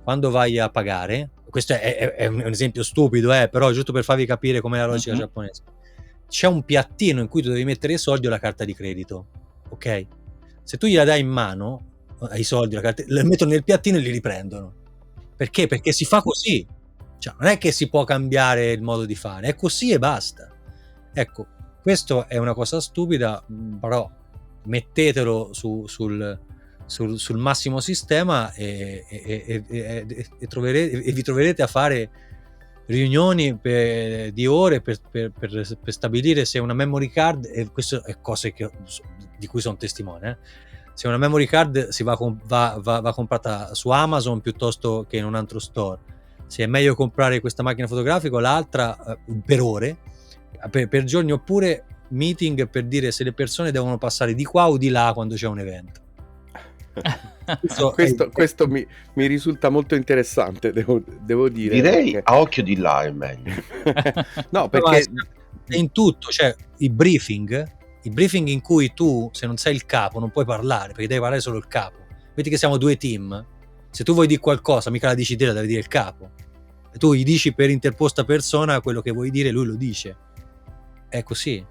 quando vai a pagare, questo è un esempio stupido, però giusto per farvi capire com'è la logica giapponese. C'è un piattino in cui tu devi mettere i soldi o la carta di credito, ok? Se tu gliela dai in mano, i soldi, la carta, le mettono nel piattino e li riprendono. Perché? Perché si fa così. Cioè, non è che si può cambiare il modo di fare, è così e basta. Ecco, questo è una cosa stupida, però mettetelo sul massimo sistema e vi troverete a fare riunioni di ore per stabilire se una memory card, e questo è cose di cui sono testimone, se una memory card va comprata su Amazon piuttosto che in un altro store, se è meglio comprare questa macchina fotografica o l'altra per ore, per giorni, oppure meeting per dire se le persone devono passare di qua o di là quando c'è un evento. Questo mi risulta molto interessante, devo dire. Direi perché a occhio di là è meglio. No, perché è in tutto, cioè i briefing in cui tu, se non sei il capo, non puoi parlare, perché devi parlare solo il capo. Vedi che siamo due team, se tu vuoi dire qualcosa mica la dici te, la devi dire il capo. tu gli dici per interposta persona quello che vuoi dire, lui lo dice. È così.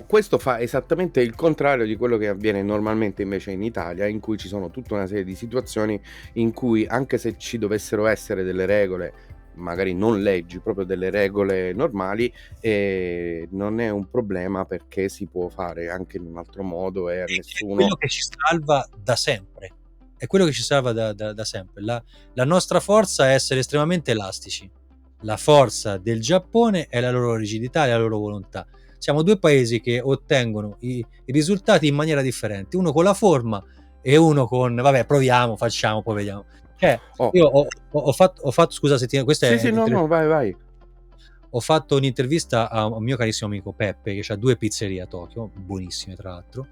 Questo fa esattamente il contrario di quello che avviene normalmente invece in Italia, in cui ci sono tutta una serie di situazioni in cui, anche se ci dovessero essere delle regole, magari non leggi, proprio delle regole normali, non è un problema, perché si può fare anche in un altro modo e a È nessuno... quello che ci salva da sempre. È quello che ci salva da sempre. La nostra forza è essere estremamente elastici. La forza del Giappone è la loro rigidità e la loro volontà. Siamo due paesi che ottengono i risultati in maniera differente, uno con la forma e uno con vabbè, proviamo, facciamo, poi vediamo. Cioè, Oh, io ho fatto scusa se questa sì, è sì, no, vai. ho fatto un'intervista a un mio carissimo amico Peppe, che ha 2 pizzerie a Tokyo, buonissime tra l'altro,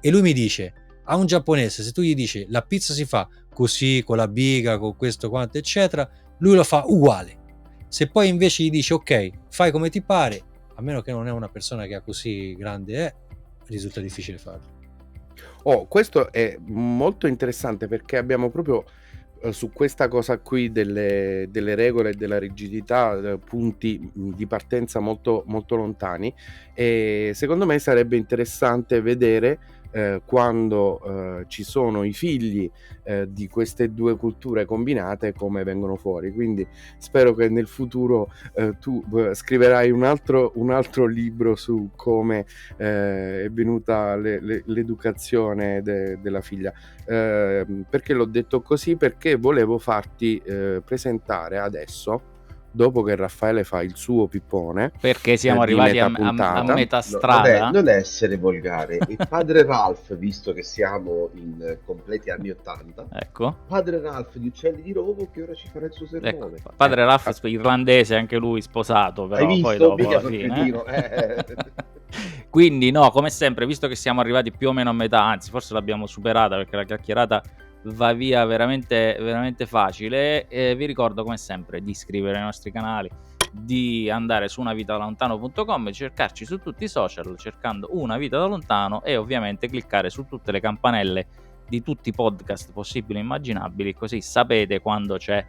e lui mi dice, a un giapponese, se tu gli dici la pizza si fa così, con la biga, con questo quanto eccetera, lui lo fa uguale. Se poi invece gli dici ok, fai come ti pare, a meno che non è una persona che ha così grande risulta difficile farlo. Questo è molto interessante, perché abbiamo proprio su questa cosa qui delle regole e della rigidità punti di partenza molto, molto lontani, e secondo me sarebbe interessante vedere quando ci sono i figli di queste due culture combinate, come vengono fuori. Quindi spero che nel futuro tu scriverai un altro libro su come è venuta l'educazione della figlia. Perché l'ho detto così? Perché volevo farti presentare adesso, dopo che Raffaele fa il suo pippone, Perché siamo di arrivati metà a puntata. metà No, strada. non essere volgare. E padre Ralph, visto che siamo in completi anni 80, Ecco. padre Ralph di Uccelli di Rovo, che ora ci farà il suo Ecco, sermone. padre Ralph irlandese, anche lui sposato, però Hai poi visto? dopo Mica alla sono fine. cretino. Quindi no, come sempre, visto che siamo arrivati più o meno a metà, anzi forse l'abbiamo superata, perché la chiacchierata va via veramente, veramente facile, vi ricordo come sempre di iscrivervi ai nostri canali, di andare su unavitadalontano.com, cercarci su tutti i social cercando Una Vita da Lontano, e ovviamente cliccare su tutte le campanelle di tutti i podcast possibili e immaginabili, così sapete quando c'è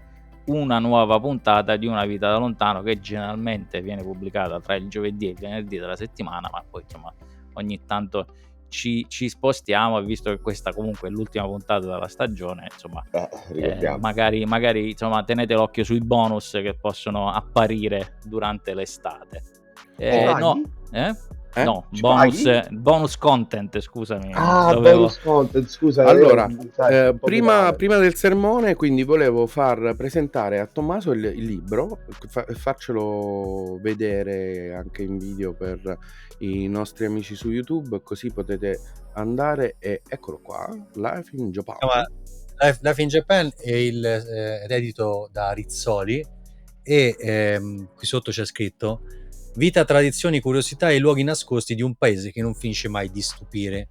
una nuova puntata di Una Vita da Lontano, che generalmente viene pubblicata tra il giovedì e il venerdì della settimana, ma poi insomma ogni tanto ci spostiamo, e visto che questa comunque è l'ultima puntata della stagione, insomma ricordiamo. magari insomma tenete l'occhio sui bonus che possono apparire durante l'estate. No, bonus content, scusami. Bonus content, scusa. Allora, prima del sermone, quindi volevo far presentare a Tommaso il libro, farcelo vedere anche in video per i nostri amici su YouTube, così potete andare, e eccolo qua, Life in Japan. Life in Japan è edito da Rizzoli, e qui sotto c'è scritto: vita, tradizioni, curiosità e luoghi nascosti di un paese che non finisce mai di stupire.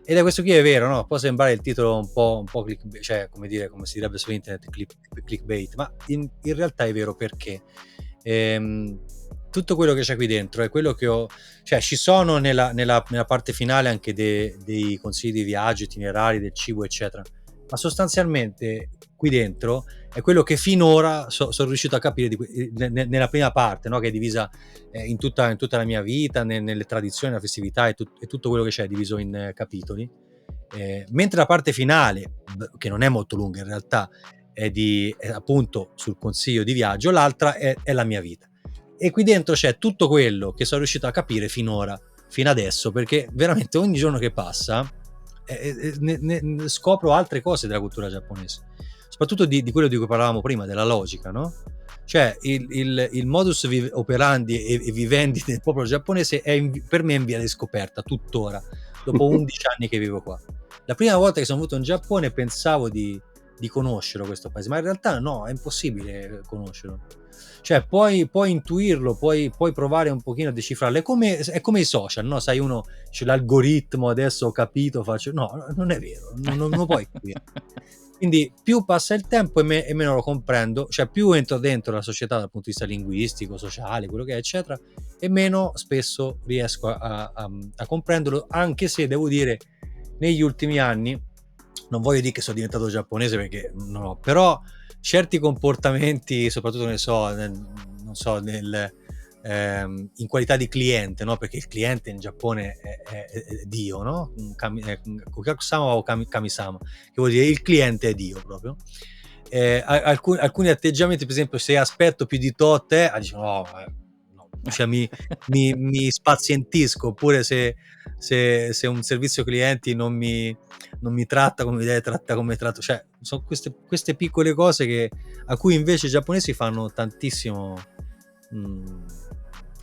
Ed è questo qui, è vero, no? Può sembrare il titolo un po' clickbait, cioè come si direbbe su internet, clickbait, ma in realtà è vero, perché tutto quello che c'è qui dentro è quello che cioè ci sono nella parte finale anche dei consigli di viaggio, itinerari, del cibo eccetera, ma sostanzialmente qui dentro è quello che finora sono riuscito a capire nella prima parte, no? Che è divisa in tutta la mia vita, nelle tradizioni, la festività e tutto quello che c'è diviso in capitoli, mentre la parte finale, che non è molto lunga in realtà, è appunto sul consiglio di viaggio, l'altra è la mia vita, e qui dentro c'è tutto quello che sono riuscito a capire finora, fino adesso, perché veramente ogni giorno che passa ne scopro altre cose della cultura giapponese, soprattutto di quello di cui parlavamo prima, della logica, no? Cioè il modus operandi e vivendi del popolo giapponese per me è in via di scoperta tuttora, dopo 11 anni che vivo qua. La prima volta che sono venuto in Giappone pensavo di conoscerlo questo paese, ma in realtà no, è impossibile conoscerlo. Cioè puoi intuirlo, puoi provare un pochino a decifrarlo, è come i social, no? Sai, uno c'è l'algoritmo, adesso ho capito, faccio no, non è vero, non lo puoi capire. Quindi più passa il tempo e meno lo comprendo, cioè più entro dentro la società dal punto di vista linguistico, sociale, quello che è eccetera, e meno spesso riesco a comprenderlo, anche se devo dire negli ultimi anni, non voglio dire che sono diventato giapponese perché no, però certi comportamenti, soprattutto non so, in qualità di cliente, no? Perché il cliente in Giappone è Dio, no? Kokaku-sama o Kami-sama, che vuol dire il cliente è Dio proprio. Alcuni atteggiamenti, per esempio, se aspetto più di tot, dicono no, cioè mi spazientisco, oppure se un servizio clienti non mi tratta come deve trattare, come tratto, cioè sono queste piccole cose a cui invece i giapponesi fanno tantissimo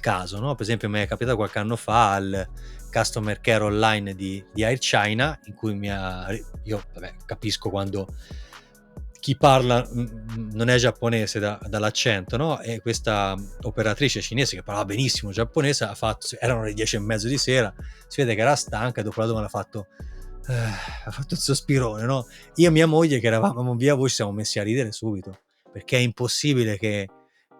caso, no? Per esempio mi è capitato qualche anno fa al customer care online di Air China, in cui io capisco quando chi parla non è giapponese dall'accento, no? E questa operatrice cinese che parlava benissimo giapponese erano le 10:30 di sera, si vede che era stanca, e dopo la domanda ha fatto il sospirone, no? Io e mia moglie, che eravamo via voce, siamo messi a ridere subito, perché è impossibile che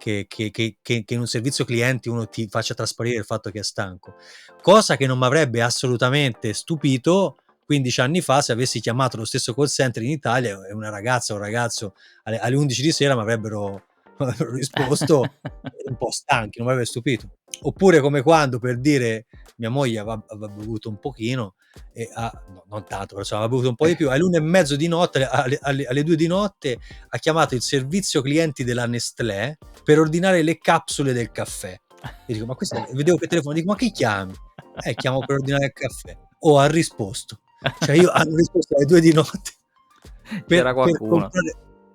in un servizio clienti uno ti faccia trasparire il fatto che è stanco, cosa che non mi avrebbe assolutamente stupito 15 anni fa se avessi chiamato lo stesso call center in Italia e una ragazza o un ragazzo alle 11 di sera mi avrebbero risposto un po' stanchi, non mi avrebbe stupito. Oppure come quando, per dire, mia moglie aveva bevuto un pochino e non tanto, però aveva bevuto un po' di più, alle 1:30 di notte, alle 2 di notte ha chiamato il servizio clienti della Nestlé per ordinare le capsule del caffè. E dico, ma questo, vedevo che telefono, dico, ma chi chiami? Chiamo per ordinare il caffè. O ha risposto. Cioè io hanno risposto alle 2 di notte c'era qualcuno.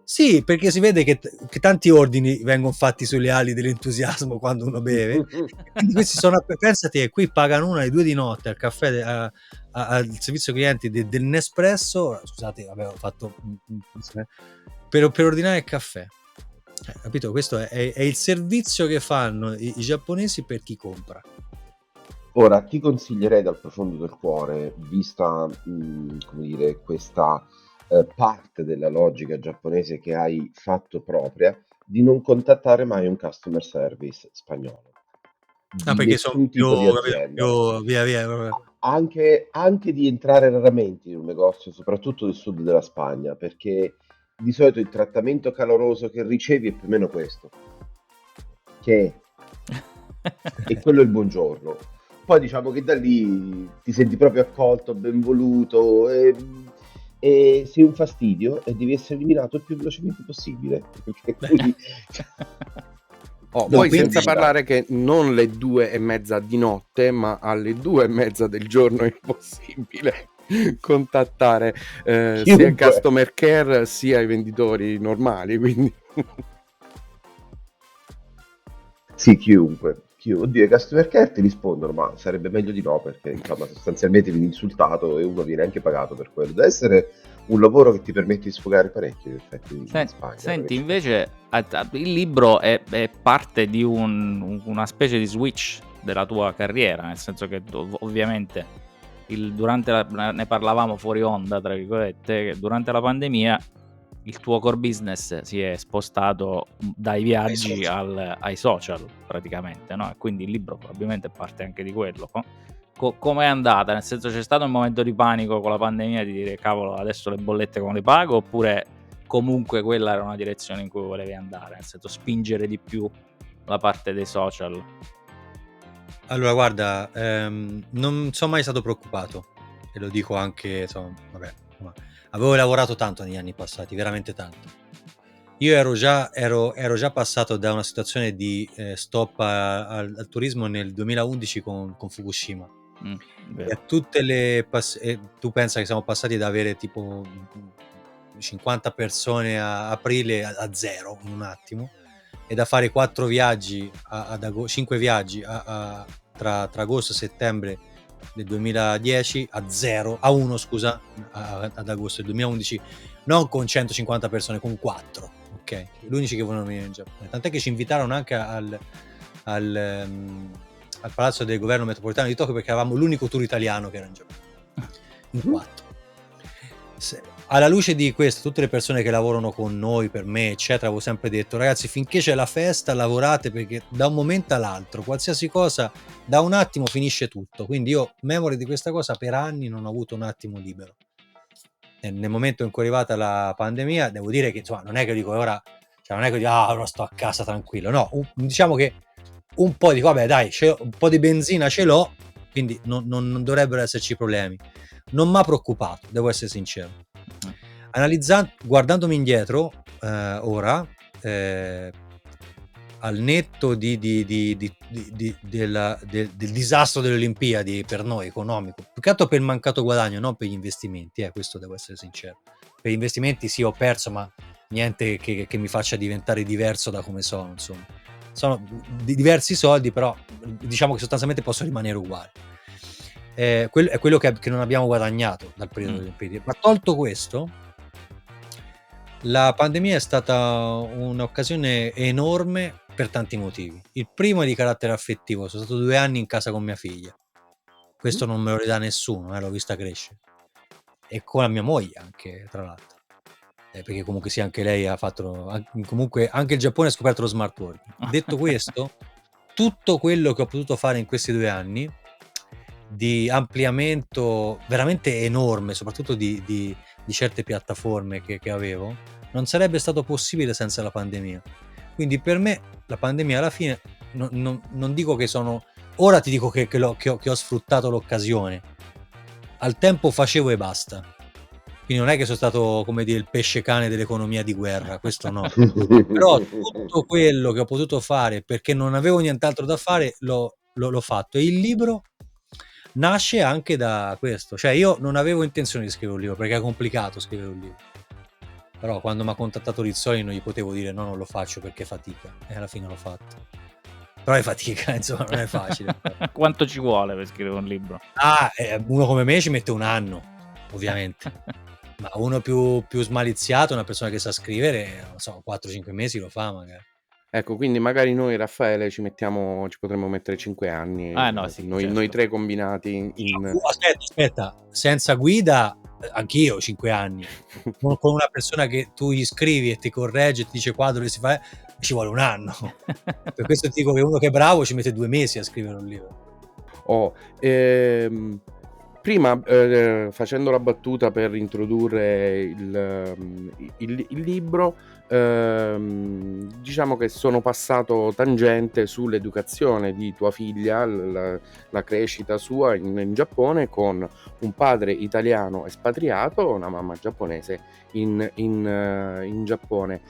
Sì, perché si vede che tanti ordini vengono fatti sulle ali dell'entusiasmo quando uno beve. Quindi questi pensate, qui pagano una alle 2 di notte al caffè, al servizio clienti del Nespresso, scusate, avevo fatto per ordinare il caffè. Capito? Questo è il servizio che fanno i giapponesi per chi compra. Ora, ti consiglierei dal profondo del cuore, vista come dire, questa parte della logica giapponese che hai fatto propria, di non contattare mai un customer service spagnolo. Perché sono tipo di azienda. Via. Anche di entrare raramente in un negozio, soprattutto del sud della Spagna, perché di solito il trattamento caloroso che ricevi è più o meno questo, che e quello è il buongiorno. Poi diciamo che da lì ti senti proprio accolto, ben voluto e sei un fastidio e devi essere eliminato il più velocemente possibile. Poi senza parlare che non le 2:30 di notte, ma alle 2:30 del giorno è impossibile contattare sia il customer care sia i venditori normali, quindi sì, chiunque. Oddio, i customer care ti rispondono, ma sarebbe meglio di no, perché insomma sostanzialmente vieni insultato e uno viene anche pagato per quello. Deve essere un lavoro che ti permette di sfogare parecchio, in effetti, in Spagna. Senti, invece il libro è parte di una specie di switch della tua carriera, nel senso che ovviamente ne parlavamo fuori onda, tra virgolette, che durante la pandemia il tuo core business si è spostato dai viaggi ai social praticamente, no? E quindi il libro probabilmente è parte anche di quello. Com'è andata? Nel senso, c'è stato un momento di panico con la pandemia di dire cavolo, adesso le bollette come le pago, oppure comunque quella era una direzione in cui volevi andare, nel senso spingere di più la parte dei social? Allora guarda, non sono mai stato preoccupato, e lo dico anche, insomma, avevo lavorato tanto negli anni passati, veramente tanto. Io ero già passato da una situazione di stop al turismo nel 2011 con Fukushima. E a tutte tu pensa che siamo passati da avere tipo 50 persone a aprile a 0 in un attimo, e da fare 4 viaggi 5 viaggi tra agosto e settembre del 2010 a 1 ad agosto del 2011, non con 150 persone, con 4, ok? Gli unici che volevano venire in Giappone, tant'è che ci invitarono anche al palazzo del governo metropolitano di Tokyo, perché eravamo l'unico tour italiano che era in Giappone, in 4. Alla luce di questo, tutte le persone che lavorano con noi, per me eccetera, avevo sempre detto ragazzi, finché c'è la festa lavorate, perché da un momento all'altro qualsiasi cosa da un attimo finisce tutto. Quindi io, memoria di questa cosa, per anni non ho avuto un attimo libero. nel momento in cui è arrivata la pandemia, devo dire che insomma non è che dico ora, cioè non è che dico ora sto a casa tranquillo, no, diciamo che un po' dico vabbè dai, un po' di benzina ce l'ho, quindi non dovrebbero esserci problemi. Non mi ha preoccupato, devo essere sincero. Guardandomi indietro ora, al netto del disastro delle Olimpiadi per noi economico, più che altro per il mancato guadagno, non per gli investimenti, questo devo essere sincero. Per gli investimenti sì, ho perso, ma niente che mi faccia diventare diverso da come sono, insomma. Sono diversi soldi, però diciamo che sostanzialmente posso rimanere uguale. È quello che non abbiamo guadagnato dal periodo delle Olimpiadi. Ma tolto questo, la pandemia è stata un'occasione enorme per tanti motivi. Il primo è di carattere affettivo, sono stato 2 anni in casa con mia figlia. Questo non me lo ridà nessuno, l'ho vista crescere. E con la mia moglie anche, tra l'altro. Perché comunque sì, anche lei ha fatto, comunque anche il Giappone ha scoperto lo smart working. Detto questo, tutto quello che ho potuto fare in questi 2 anni di ampliamento veramente enorme, soprattutto di certe piattaforme che avevo, non sarebbe stato possibile senza la pandemia. Quindi per me la pandemia alla fine non dico che sono, ora ti dico che ho sfruttato l'occasione, al tempo facevo e basta. Quindi non è che sono stato, come dire, il pesce cane dell'economia di guerra, questo no. Però tutto quello che ho potuto fare perché non avevo nient'altro da fare l'ho fatto, e il libro nasce anche da questo. Cioè io non avevo intenzione di scrivere un libro perché è complicato scrivere un libro, però quando mi ha contattato Rizzoli non gli potevo dire no, non lo faccio perché fatica, e alla fine l'ho fatto. Però è fatica, insomma, non è facile. Quanto ci vuole per scrivere un libro? Uno come me ci mette 1 anno, ovviamente. Ma uno più smaliziato, una persona che sa scrivere, non so, 4-5 mesi lo fa magari. Ecco, quindi magari noi, Raffaele, ci potremmo mettere 5 anni, No, sì, noi certo. 3 combinati in... Aspetta, senza guida anch'io 5 anni. Con una persona che tu gli scrivi e ti corregge, ti dice qua dove si fa, ci vuole 1 anno. Per questo ti dico che uno che è bravo ci mette 2 mesi a scrivere un libro. Prima, facendo la battuta per introdurre il libro, diciamo che sono passato tangente sull'educazione di tua figlia, la crescita sua in Giappone, con un padre italiano espatriato, una mamma giapponese in Giappone.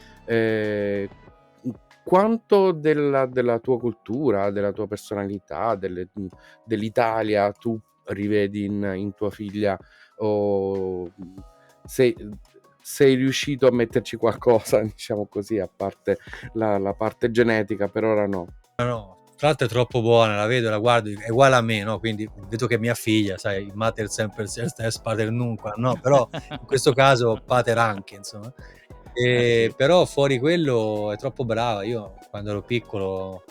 Quanto della tua cultura, della tua personalità, dell'Italia tu rivedi in tua figlia, o sei riuscito a metterci qualcosa, diciamo così, a parte la parte genetica? Per ora no. No, tra l'altro è troppo buona, la vedo, la guardo, è uguale a me, no? Quindi vedo che mia figlia, sai, mater sempre est pater nunquam, no? Però in questo caso pater anche, insomma. Sì. Però fuori quello è troppo brava. Io quando ero piccolo,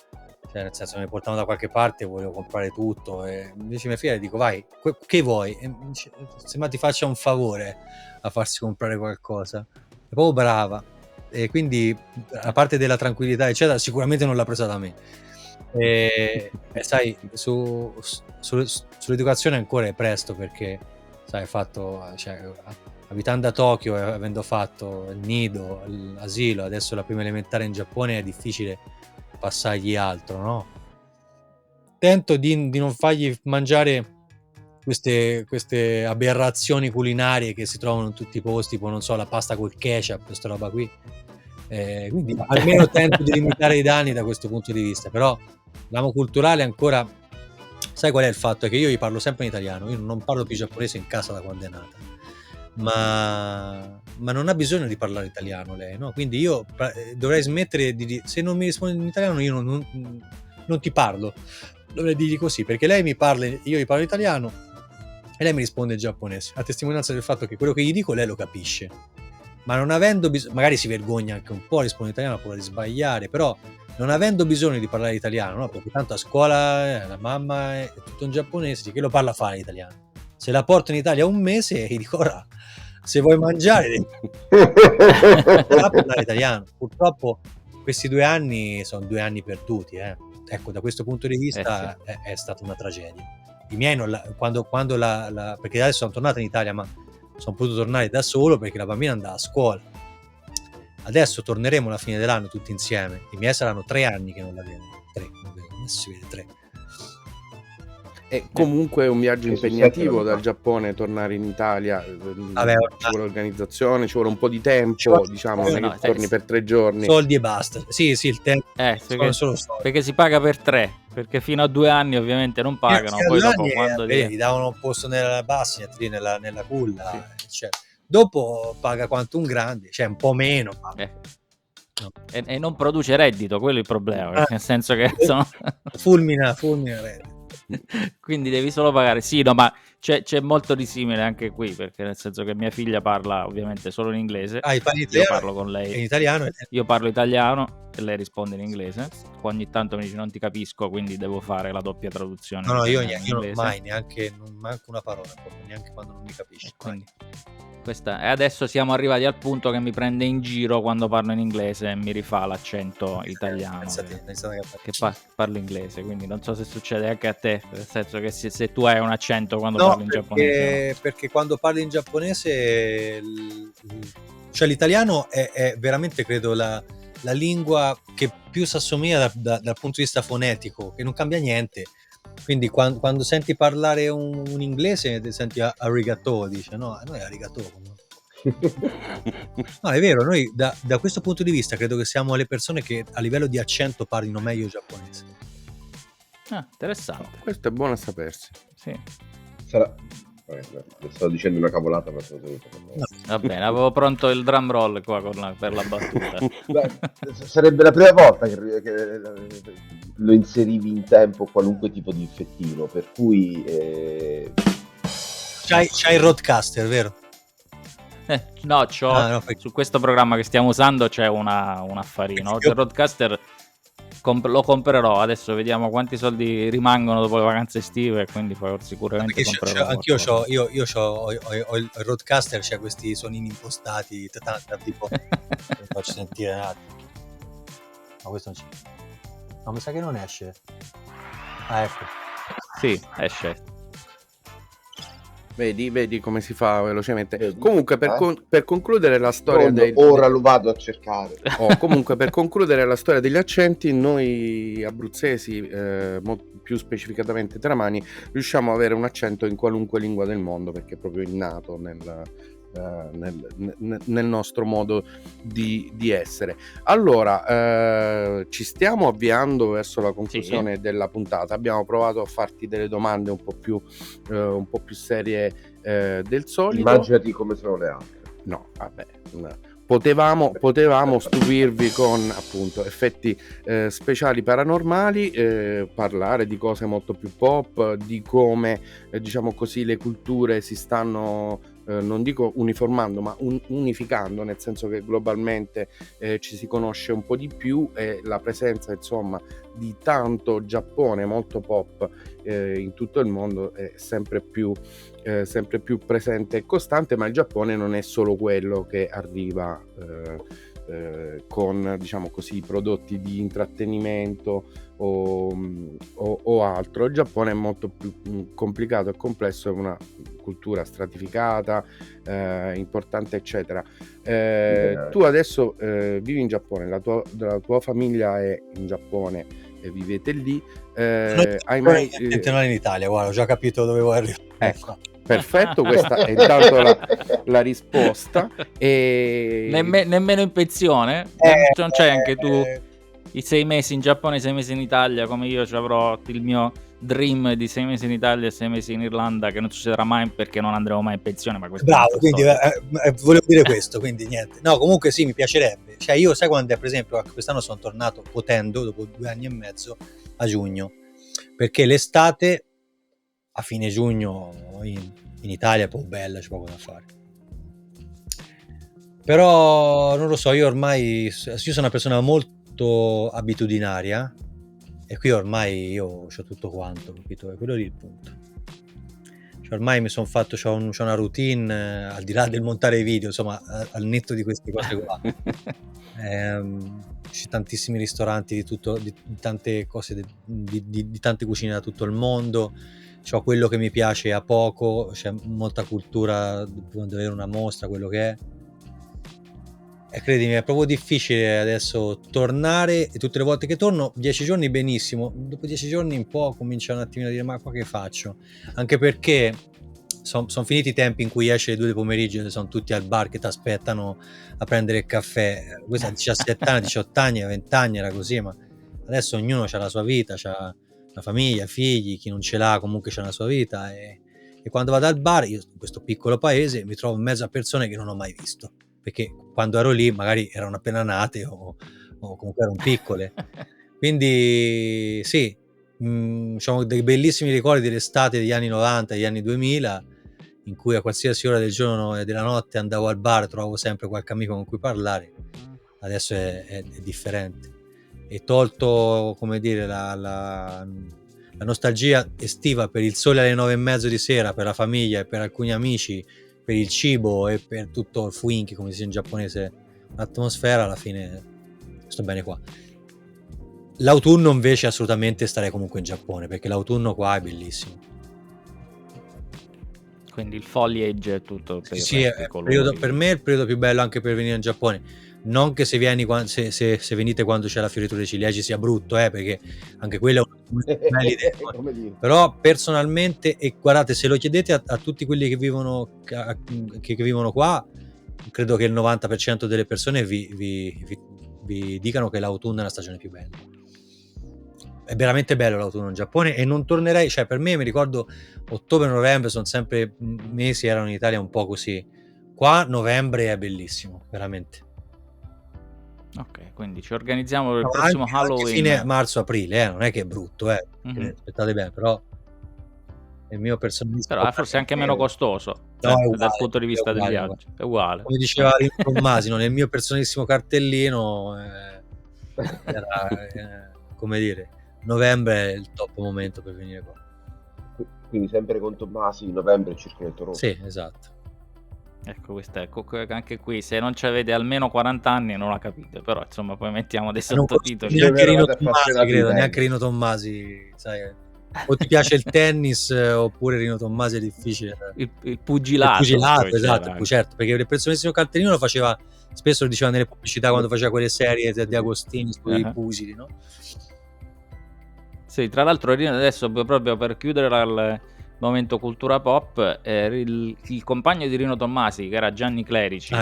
cioè nel senso mi portavano da qualche parte e volevo comprare tutto, e invece mia figlia le dico vai, che vuoi? E mi dice, sembra ti faccia un favore a farsi comprare qualcosa. È proprio brava, e quindi a parte della tranquillità eccetera, sicuramente non l'ha presa da me. E sai, sull'educazione ancora è presto, perché sai, cioè, abitando a Tokyo e avendo fatto il nido, l'asilo, adesso la prima elementare in Giappone, è difficile passargli altro, no? Tento di non fargli mangiare queste aberrazioni culinarie che si trovano in tutti i posti, tipo non so, la pasta col ketchup, questa roba qui. Quindi almeno tento di limitare i danni da questo punto di vista. Però l'amo culturale ancora, sai qual è il fatto? È che io gli parlo sempre in italiano, io non parlo più giapponese in casa da quando è nata, ma non ha bisogno di parlare italiano lei, no? Quindi io dovrei smettere di se non mi risponde in italiano io non ti parlo, dovrei dirgli così, perché lei mi parla, io gli parlo italiano e lei mi risponde in giapponese, a testimonianza del fatto che quello che gli dico lei lo capisce, ma non avendo bisogno, magari si vergogna anche un po', risponde in italiano, ha paura di sbagliare, però non avendo bisogno di parlare italiano, no? Perché tanto a scuola la mamma è tutto in giapponese, che lo parla a fare in italiano. Se la porto in Italia 1 mese e gli dico ora, se vuoi mangiare devi parlare italiano. Purtroppo questi 2 anni sono 2 anni perduti, ecco, da questo punto di vista sì. è stata una tragedia. I miei quando perché adesso sono tornato in Italia, ma sono potuto tornare da solo perché la bambina andava a scuola. Adesso torneremo alla fine dell'anno tutti insieme. I miei saranno 3 anni che non la vedo. 3, non si vede 3. E comunque è un viaggio Che su impegnativo 7 dal non fa. Giappone tornare in Italia. Vabbè, Ci vuole organizzazione, ci vuole un po' di Ci tempo, vuole- diciamo, non è no, che torni per 3 giorni. soldi e basta. Sì, il tempo perché, sono soldi. perché si paga per 3, perché fino a 2 anni ovviamente non pagano, Fino a poi 2 dopo anni, quando gli davano un posto nella bassinet, lì nella culla, cioè. Dopo paga quanto un grande, cioè un po' meno, ma no. e non produce reddito, quello è il problema, perché nel senso che sono... fulmina. Quindi devi solo pagare. Sì, no, ma c'è molto di simile anche qui, perché nel senso che mia figlia parla ovviamente solo in inglese. Parli Io italiano, parlo con lei in italiano io parlo italiano e lei risponde in inglese. Ogni tanto mi dice non ti capisco, quindi devo fare la doppia traduzione. no, io in non inglese. mai, neanche, non manco una parola, proprio, neanche quando non mi capisce. Quindi e adesso siamo arrivati al punto che mi prende in giro quando parlo in inglese e mi rifà l'accento italiano che parlo inglese, quindi non so se succede anche a te, nel senso che se tu hai un accento quando parli in giapponese, perché quando parli in giapponese cioè l'italiano è veramente, credo, la lingua che più si assomiglia dal punto di vista fonetico, che non cambia niente. Quindi quando senti parlare un inglese senti arigato, dice no, noi arigato. No, è vero, noi da questo punto di vista credo che siamo le persone che a livello di accento parlino meglio giapponese. interessante. Questo è buono a sapersi. Sì. Sarà... Stavo dicendo una cavolata, ma sono venuto. No. Va bene, avevo pronto il drum roll qua per la battuta. Beh, sarebbe la prima volta che lo inserivi in tempo qualunque tipo di infettino, per cui c'hai il roadcaster, vero? No, perché... su questo programma che stiamo usando c'è un affarino. Il roadcaster lo comprerò, adesso vediamo quanti soldi rimangono dopo le vacanze estive, quindi poi sicuramente comprerò. Anch'io ho il roadcaster, c'è questi suonini impostati, tipo mi faccio sentire un attimo. Ma questo non c'è. No, mi sa che non esce. Ecco. Sì, esce. Vedi come si fa velocemente. Comunque per concludere la storia ora lo vado a cercare. Comunque per concludere la storia degli accenti, noi abruzzesi, più specificatamente teramani, riusciamo ad avere un accento in qualunque lingua del mondo, perché è proprio innato nel nostro modo di essere. Allora, ci stiamo avviando verso la conclusione della puntata. Abbiamo provato a farti delle domande un po' più serie del solito. Immaginati come sono le altre. No, vabbè, potevamo stupirvi con appunto effetti speciali paranormali, parlare di cose molto più pop, di come diciamo così le culture si stanno non dico uniformando, ma unificando, nel senso che globalmente ci si conosce un po' di più, e la presenza insomma di tanto Giappone molto pop in tutto il mondo è sempre più presente e costante. Ma il Giappone non è solo quello che arriva con, diciamo così, prodotti di intrattenimento o altro. Il Giappone è molto più complicato e complesso, è una cultura stratificata, importante, eccetera. Tu adesso vivi in Giappone, la tua famiglia è in Giappone e vivete lì. Hai mai non in Italia? Guarda, ho già capito dove vuoi arrivare. Ecco, perfetto, questa è intanto la risposta. E nemmeno in pensione? Non c'è anche tu i 6 mesi in Giappone, 6 mesi in Italia, come io ci avrò il mio dream di 6 mesi in Italia e 6 mesi in Irlanda, che non succederà mai perché non andremo mai in pensione. Ma bravo, quindi volevo dire questo, quindi niente. No, comunque sì, mi piacerebbe. Cioè io, sai quando è, per esempio, quest'anno sono tornato potendo, dopo 2 anni e mezzo, a giugno, perché l'estate a fine giugno in Italia è un po' bella, c'è poco da fare. Però non lo so, io sono una persona molto abitudinaria e qui ormai io ho tutto quanto, capito? È quello lì il punto. Cioè, ormai mi sono fatto, c'ho una routine, al di là del montare video, insomma, al netto di queste cose qua. Ci sono tantissimi ristoranti di tante cose, di tante cucine da tutto il mondo. c'ho quello che mi piace a poco, c'è molta cultura, devo avere una mostra, quello che è. E credimi, è proprio difficile adesso tornare, e tutte le volte che torno, 10 giorni benissimo, dopo 10 giorni un po' comincio un attimino a dire ma qua che faccio? Anche perché sono finiti i tempi in cui esci alle 2 del pomeriggio e sono tutti al bar che ti aspettano a prendere il caffè. Questa a 17 anni, 18 anni, 20 anni era così, ma adesso ognuno ha la sua vita, ha la famiglia, figli, chi non ce l'ha comunque c'ha la sua vita, e quando vado al bar, io in questo piccolo paese mi trovo in mezzo a persone che non ho mai visto, perché quando ero lì magari erano appena nate o comunque erano piccole. Quindi sì, diciamo dei bellissimi ricordi dell'estate degli anni 90, degli anni 2000, in cui a qualsiasi ora del giorno e della notte andavo al bar, trovavo sempre qualche amico con cui parlare. Adesso è differente, e tolto, come dire, la nostalgia estiva per il sole alle 9:30 di sera, per la famiglia e per alcuni amici, per il cibo e per tutto il fuinki, come si dice in giapponese, l'atmosfera, alla fine sto bene qua. L'autunno invece assolutamente starei comunque in Giappone, perché l'autunno qua è bellissimo. Quindi il foliage è tutto per Sì, è per me è il periodo più bello anche per venire in Giappone. Non che se vieni se venite quando c'è la fioritura dei ciliegi sia brutto, perché anche quello è Come dire. però personalmente, e guardate, se lo chiedete a tutti quelli che vivono qua, credo che il 90% delle persone vi dicano che l'autunno è la stagione più bella. È veramente bello l'autunno in Giappone, e non tornerei, cioè per me, mi ricordo ottobre e novembre sono sempre mesi, erano in Italia un po' così. Qua novembre è bellissimo, veramente. Ok, quindi ci organizziamo per il No, prossimo anche Halloween. fine marzo-aprile, non è che è brutto, aspettate bene, però il mio personalista, Però forse è anche meno costoso, no, è uguale, dal punto di vista del viaggio. È uguale. Come diceva Rino Tommasi, nel mio personalissimo cartellino era, come dire, novembre è il top momento per venire qua. Quindi sempre con Tommasi, novembre, Circoletto Rosso. Sì, esatto. Ecco, questa anche qui, se non ci avete almeno 40 anni non la capite, però insomma poi mettiamo dei sottotitoli. Neanche Rino eravate Tommasi, appassionati credo, di neanche Rino Tommasi, sai, o ti piace il tennis oppure Rino Tommasi è difficile. Il pugilato. Esatto, certo, perché il personalissimo cartellino lo faceva, spesso lo diceva nelle pubblicità quando faceva quelle serie di Agostini sui pugili, no? Sì, tra l'altro adesso, proprio per chiudere il momento cultura pop, il compagno di Rino Tommasi, che era Gianni Clerici,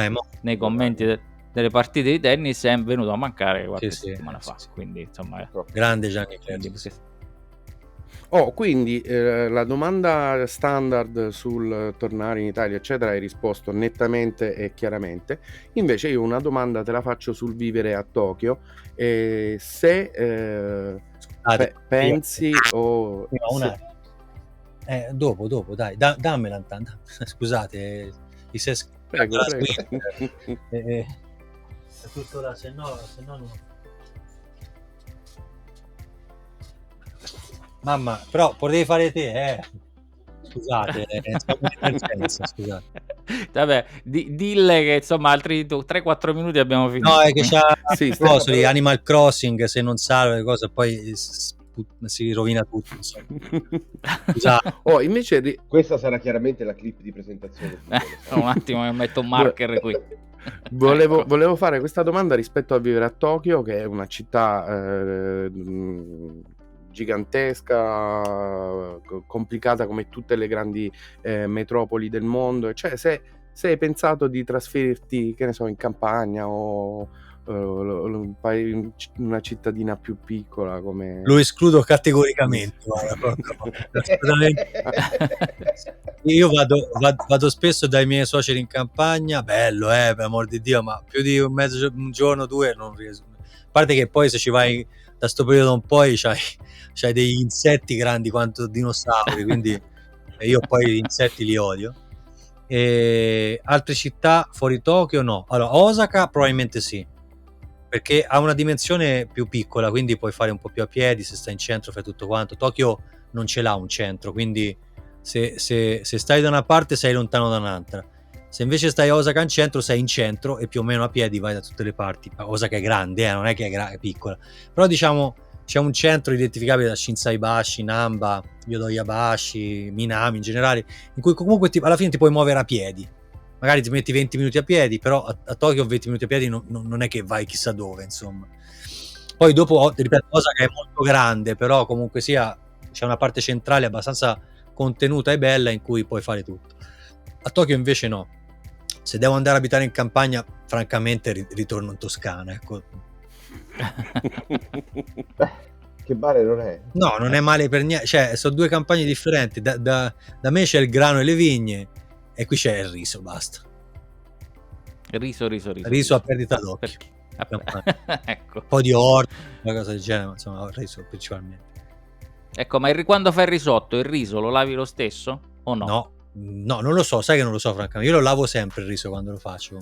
nei commenti delle partite di tennis, è venuto a mancare qualche settimana fa. Quindi insomma, grande Gianni Clerici. Quindi la domanda standard sul tornare in Italia eccetera hai risposto nettamente e chiaramente. Invece io una domanda te la faccio sul vivere a Tokyo, se pensi o dopo dai, dammela intanto. Scusate, prego. Tutto là, se no non... Mamma, però potevi fare te, scusate, scusate. Vabbè, dille che insomma altri 3-4 minuti abbiamo finito. No, è che c'ha coso di Animal Crossing, se non salva le cose poi si rovina tutto, insomma. Scusate. Invece questa sarà chiaramente la clip di presentazione. Un attimo che metto un marker qui. Volevo fare questa domanda rispetto a vivere a Tokyo, che è una città gigantesca, complicata come tutte le grandi metropoli del mondo, cioè se hai pensato di trasferirti, che ne so, in campagna o una cittadina più piccola come... Lo escludo categoricamente. Io vado spesso dai miei suoceri in campagna, bello, per amor di Dio, ma più di un giorno, 2 non riesco. A parte che poi se ci vai da sto periodo in poi c'hai degli insetti grandi quanto dinosauri, quindi io poi gli insetti li odio. E altre città fuori Tokyo no. Allora, Osaka probabilmente sì, perché ha una dimensione più piccola, quindi puoi fare un po' più a piedi, se stai in centro fai tutto quanto. Tokyo non ce l'ha un centro, quindi se stai da una parte sei lontano da un'altra. Se invece stai a Osaka in centro, sei in centro e più o meno a piedi vai da tutte le parti. Osaka è grande, non è che è piccola, però diciamo c'è un centro identificabile da Shinsaibashi, Namba, Yodoyabashi, Minami in generale, in cui comunque alla fine ti puoi muovere a piedi. Magari ti metti 20 minuti a piedi, però a Tokyo 20 minuti a piedi non è che vai chissà dove, insomma. Poi dopo, ripeto, Osaka è molto grande, però comunque sia c'è una parte centrale abbastanza contenuta e bella in cui puoi fare tutto. A Tokyo invece no. Se devo andare a abitare in campagna, francamente ritorno in Toscana, ecco. Che male non è? No, non è male per niente, cioè sono due campagne differenti. Da me c'è il grano e le vigne e qui c'è il riso, basta. Riso A perdita d'occhio. Ecco. Un po' di orto, una cosa del genere, ma insomma il riso principalmente. Ecco, ma quando fai il risotto, il riso lo lavi lo stesso o no? No, non lo so, sai che non lo so francamente. Io lo lavo sempre il riso quando lo faccio.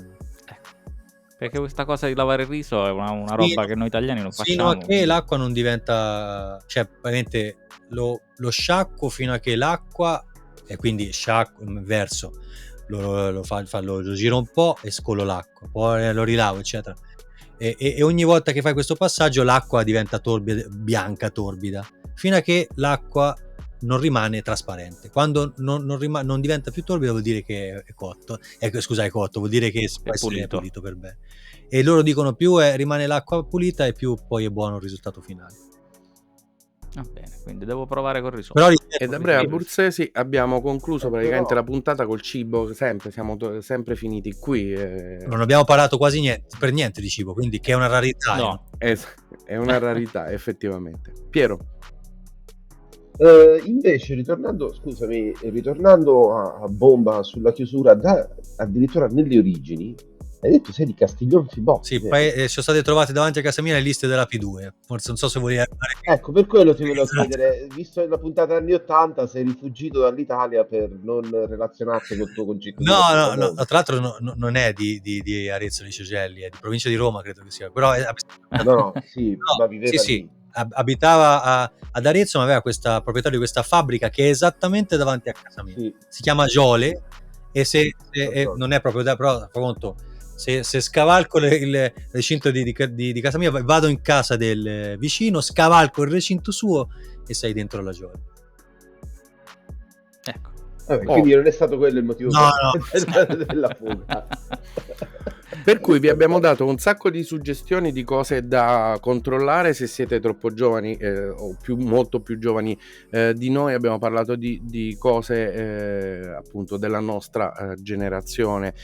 Perché questa cosa di lavare il riso è una roba che noi italiani non facciamo. Fino a che l'acqua non diventa, cioè praticamente lo sciacquo fino a che l'acqua, e quindi sciacquo verso lo giro un po' e scolo l'acqua, poi lo rilavo eccetera, e ogni volta che fai questo passaggio l'acqua diventa bianca, torbida, fino a che l'acqua non rimane trasparente. Quando non diventa più torbida vuol dire che è cotto, è cotto, vuol dire che è pulito per bene. E loro dicono più rimane l'acqua pulita e più poi è buono il risultato finale. Va bene, quindi devo provare col risotto. Però e da Brera Bursesi abbiamo concluso praticamente la puntata col cibo, siamo sempre finiti qui. Non abbiamo parlato quasi niente di cibo, quindi che è una rarità. No, è una rarità effettivamente. Piero? Invece ritornando a bomba sulla chiusura, addirittura nelle origini, hai detto sei di Castiglion-Fibocchi. Sì, poi sono state trovate davanti a casa mia le liste della P2, forse non so se volevi arrivare. Ecco, per quello ti volevo chiedere, visto la puntata anni 80, sei rifugito dall'Italia per non relazionarti con il tuo concittadino. No, tra l'altro non è di Arezzo di Cegelli, è di provincia di Roma, credo che sia, però ma viveva lì. Abitava ad Arezzo, ma aveva questa proprietario di questa fabbrica che è esattamente davanti a casa mia. Sì. Si chiama Giole e non è proprio però fa conto, se scavalco il recinto di casa mia, vado in casa del vicino, scavalco il recinto suo e sei dentro la Giole. Ecco. Quindi non è stato quello il motivo della fuga. Per cui vi abbiamo dato un sacco di suggestioni di cose da controllare se siete troppo giovani o molto più giovani di noi. Abbiamo parlato di cose appunto della nostra generazione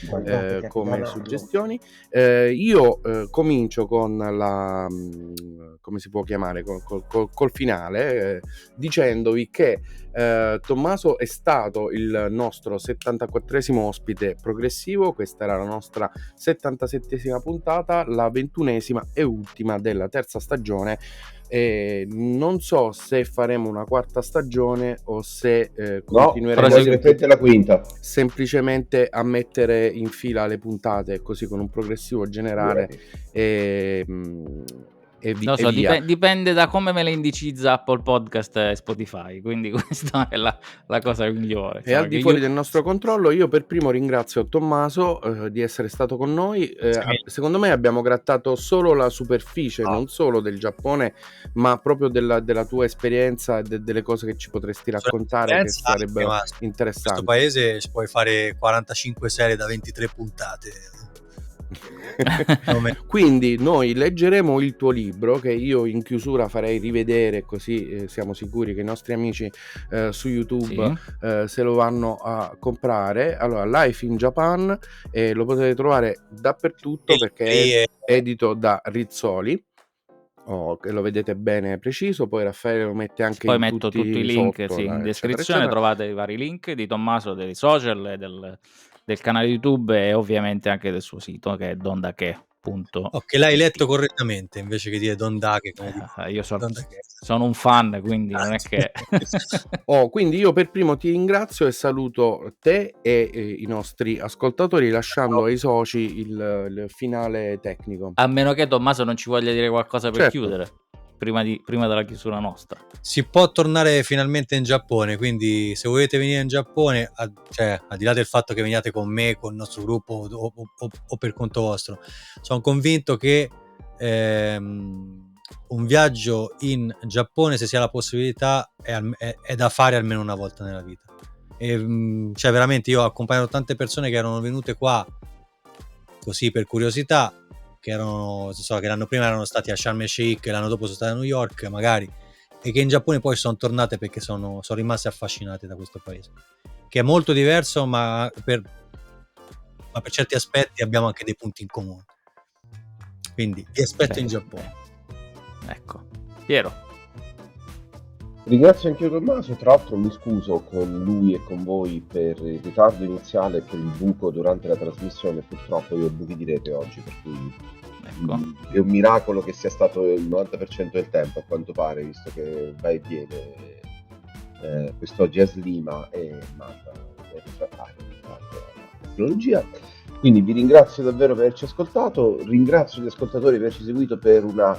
come suggestioni. Io comincio con la come si può chiamare col finale, dicendovi che Tommaso è stato il nostro 74esimo ospite progressivo. Questa era la nostra 77esima puntata, la 21esima e ultima della terza stagione. Non so se faremo una quarta stagione o se continueremo la quinta, semplicemente a mettere in fila le puntate così con un progressivo generale. Non so, dipende da come me le indicizza Apple Podcast e Spotify, quindi questa è la cosa migliore. E al di fuori del nostro controllo, io per primo ringrazio Tommaso di essere stato con noi. Secondo me abbiamo grattato solo la superficie, non solo del Giappone, ma proprio della tua esperienza e delle cose che ci potresti raccontare, che sarebbero interessanti. In questo paese ci puoi fare 45 serie da 23 puntate. Quindi noi leggeremo il tuo libro, che io in chiusura farei rivedere, così siamo sicuri che i nostri amici su YouTube se lo vanno a comprare. Allora, Life in Japan, lo potete trovare dappertutto perché è edito da Rizzoli. Che lo vedete bene preciso. Poi Raffaele lo mette anche poi metto tutti i link sotto, in descrizione, eccetera. Trovate i vari link di Tommaso, dei social e del canale YouTube e ovviamente anche del suo sito, che è dondake.it. Che l'hai letto correttamente invece che dire Dondake. Io sono un fan, quindi non è che quindi io per primo ti ringrazio e saluto te e i nostri ascoltatori, lasciando ai soci il finale tecnico, a meno che Tommaso non ci voglia dire qualcosa per chiudere prima della chiusura nostra. Si può tornare finalmente in Giappone, quindi se volete venire in Giappone, al di là del fatto che veniate con me, con il nostro gruppo o per conto vostro, sono convinto che un viaggio in Giappone, se si ha la possibilità, è da fare almeno una volta nella vita. E cioè veramente io ho accompagnato tante persone che erano venute qua così per curiosità, che l'anno prima erano stati a Sharm el Sheikh, l'anno dopo sono stati a New York magari, e che in Giappone poi sono tornate perché sono rimaste affascinate da questo paese, che è molto diverso, ma per certi aspetti abbiamo anche dei punti in comune. Quindi vi aspetto in Giappone. Ecco, Piero. Ringrazio anche io Tommaso, tra l'altro mi scuso con lui e con voi per il ritardo iniziale e per il buco durante la trasmissione, purtroppo io ho buchi di rete oggi, per cui Ecco. è un miracolo che sia stato il 90% del tempo a quanto pare, visto che va e viene quest'oggi a Slima e manda la tecnologia. Quindi vi ringrazio davvero per averci ascoltato, ringrazio gli ascoltatori per averci seguito per una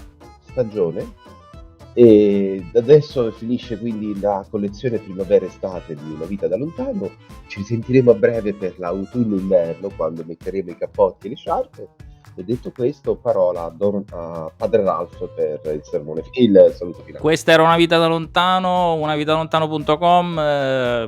stagione. E adesso finisce quindi la collezione primavera-estate di Una vita da lontano. Ci risentiremo a breve per l'autunno-inverno, quando metteremo i cappotti e le sciarpe. E detto questo, parola a Padre Ralph per il saluto finale. Questa era Una vita da lontano, unavitalontano.com,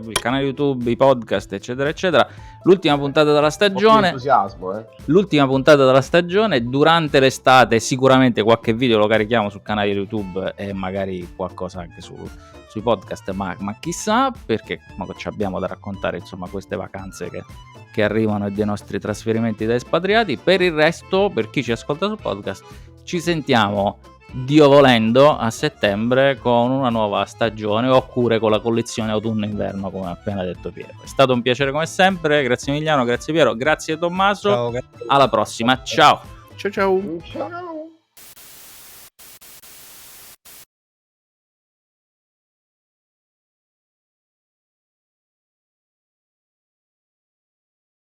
il canale YouTube, i podcast, eccetera, eccetera. L'ultima puntata della stagione. Entusiasmo, L'ultima puntata della stagione. Durante l'estate sicuramente qualche video lo carichiamo sul canale YouTube e magari qualcosa anche sui podcast, ma chissà, perché ci abbiamo da raccontare, insomma, queste vacanze che arrivano e dei nostri trasferimenti da espatriati. Per il resto, per chi ci ascolta sul podcast, ci sentiamo, Dio volendo, a settembre con una nuova stagione, oppure con la collezione autunno-inverno, come ha appena detto Piero. È stato un piacere come sempre, grazie Emiliano, grazie Piero, grazie Tommaso. Ciao, alla prossima, ciao. Ciao ciao. Ciao.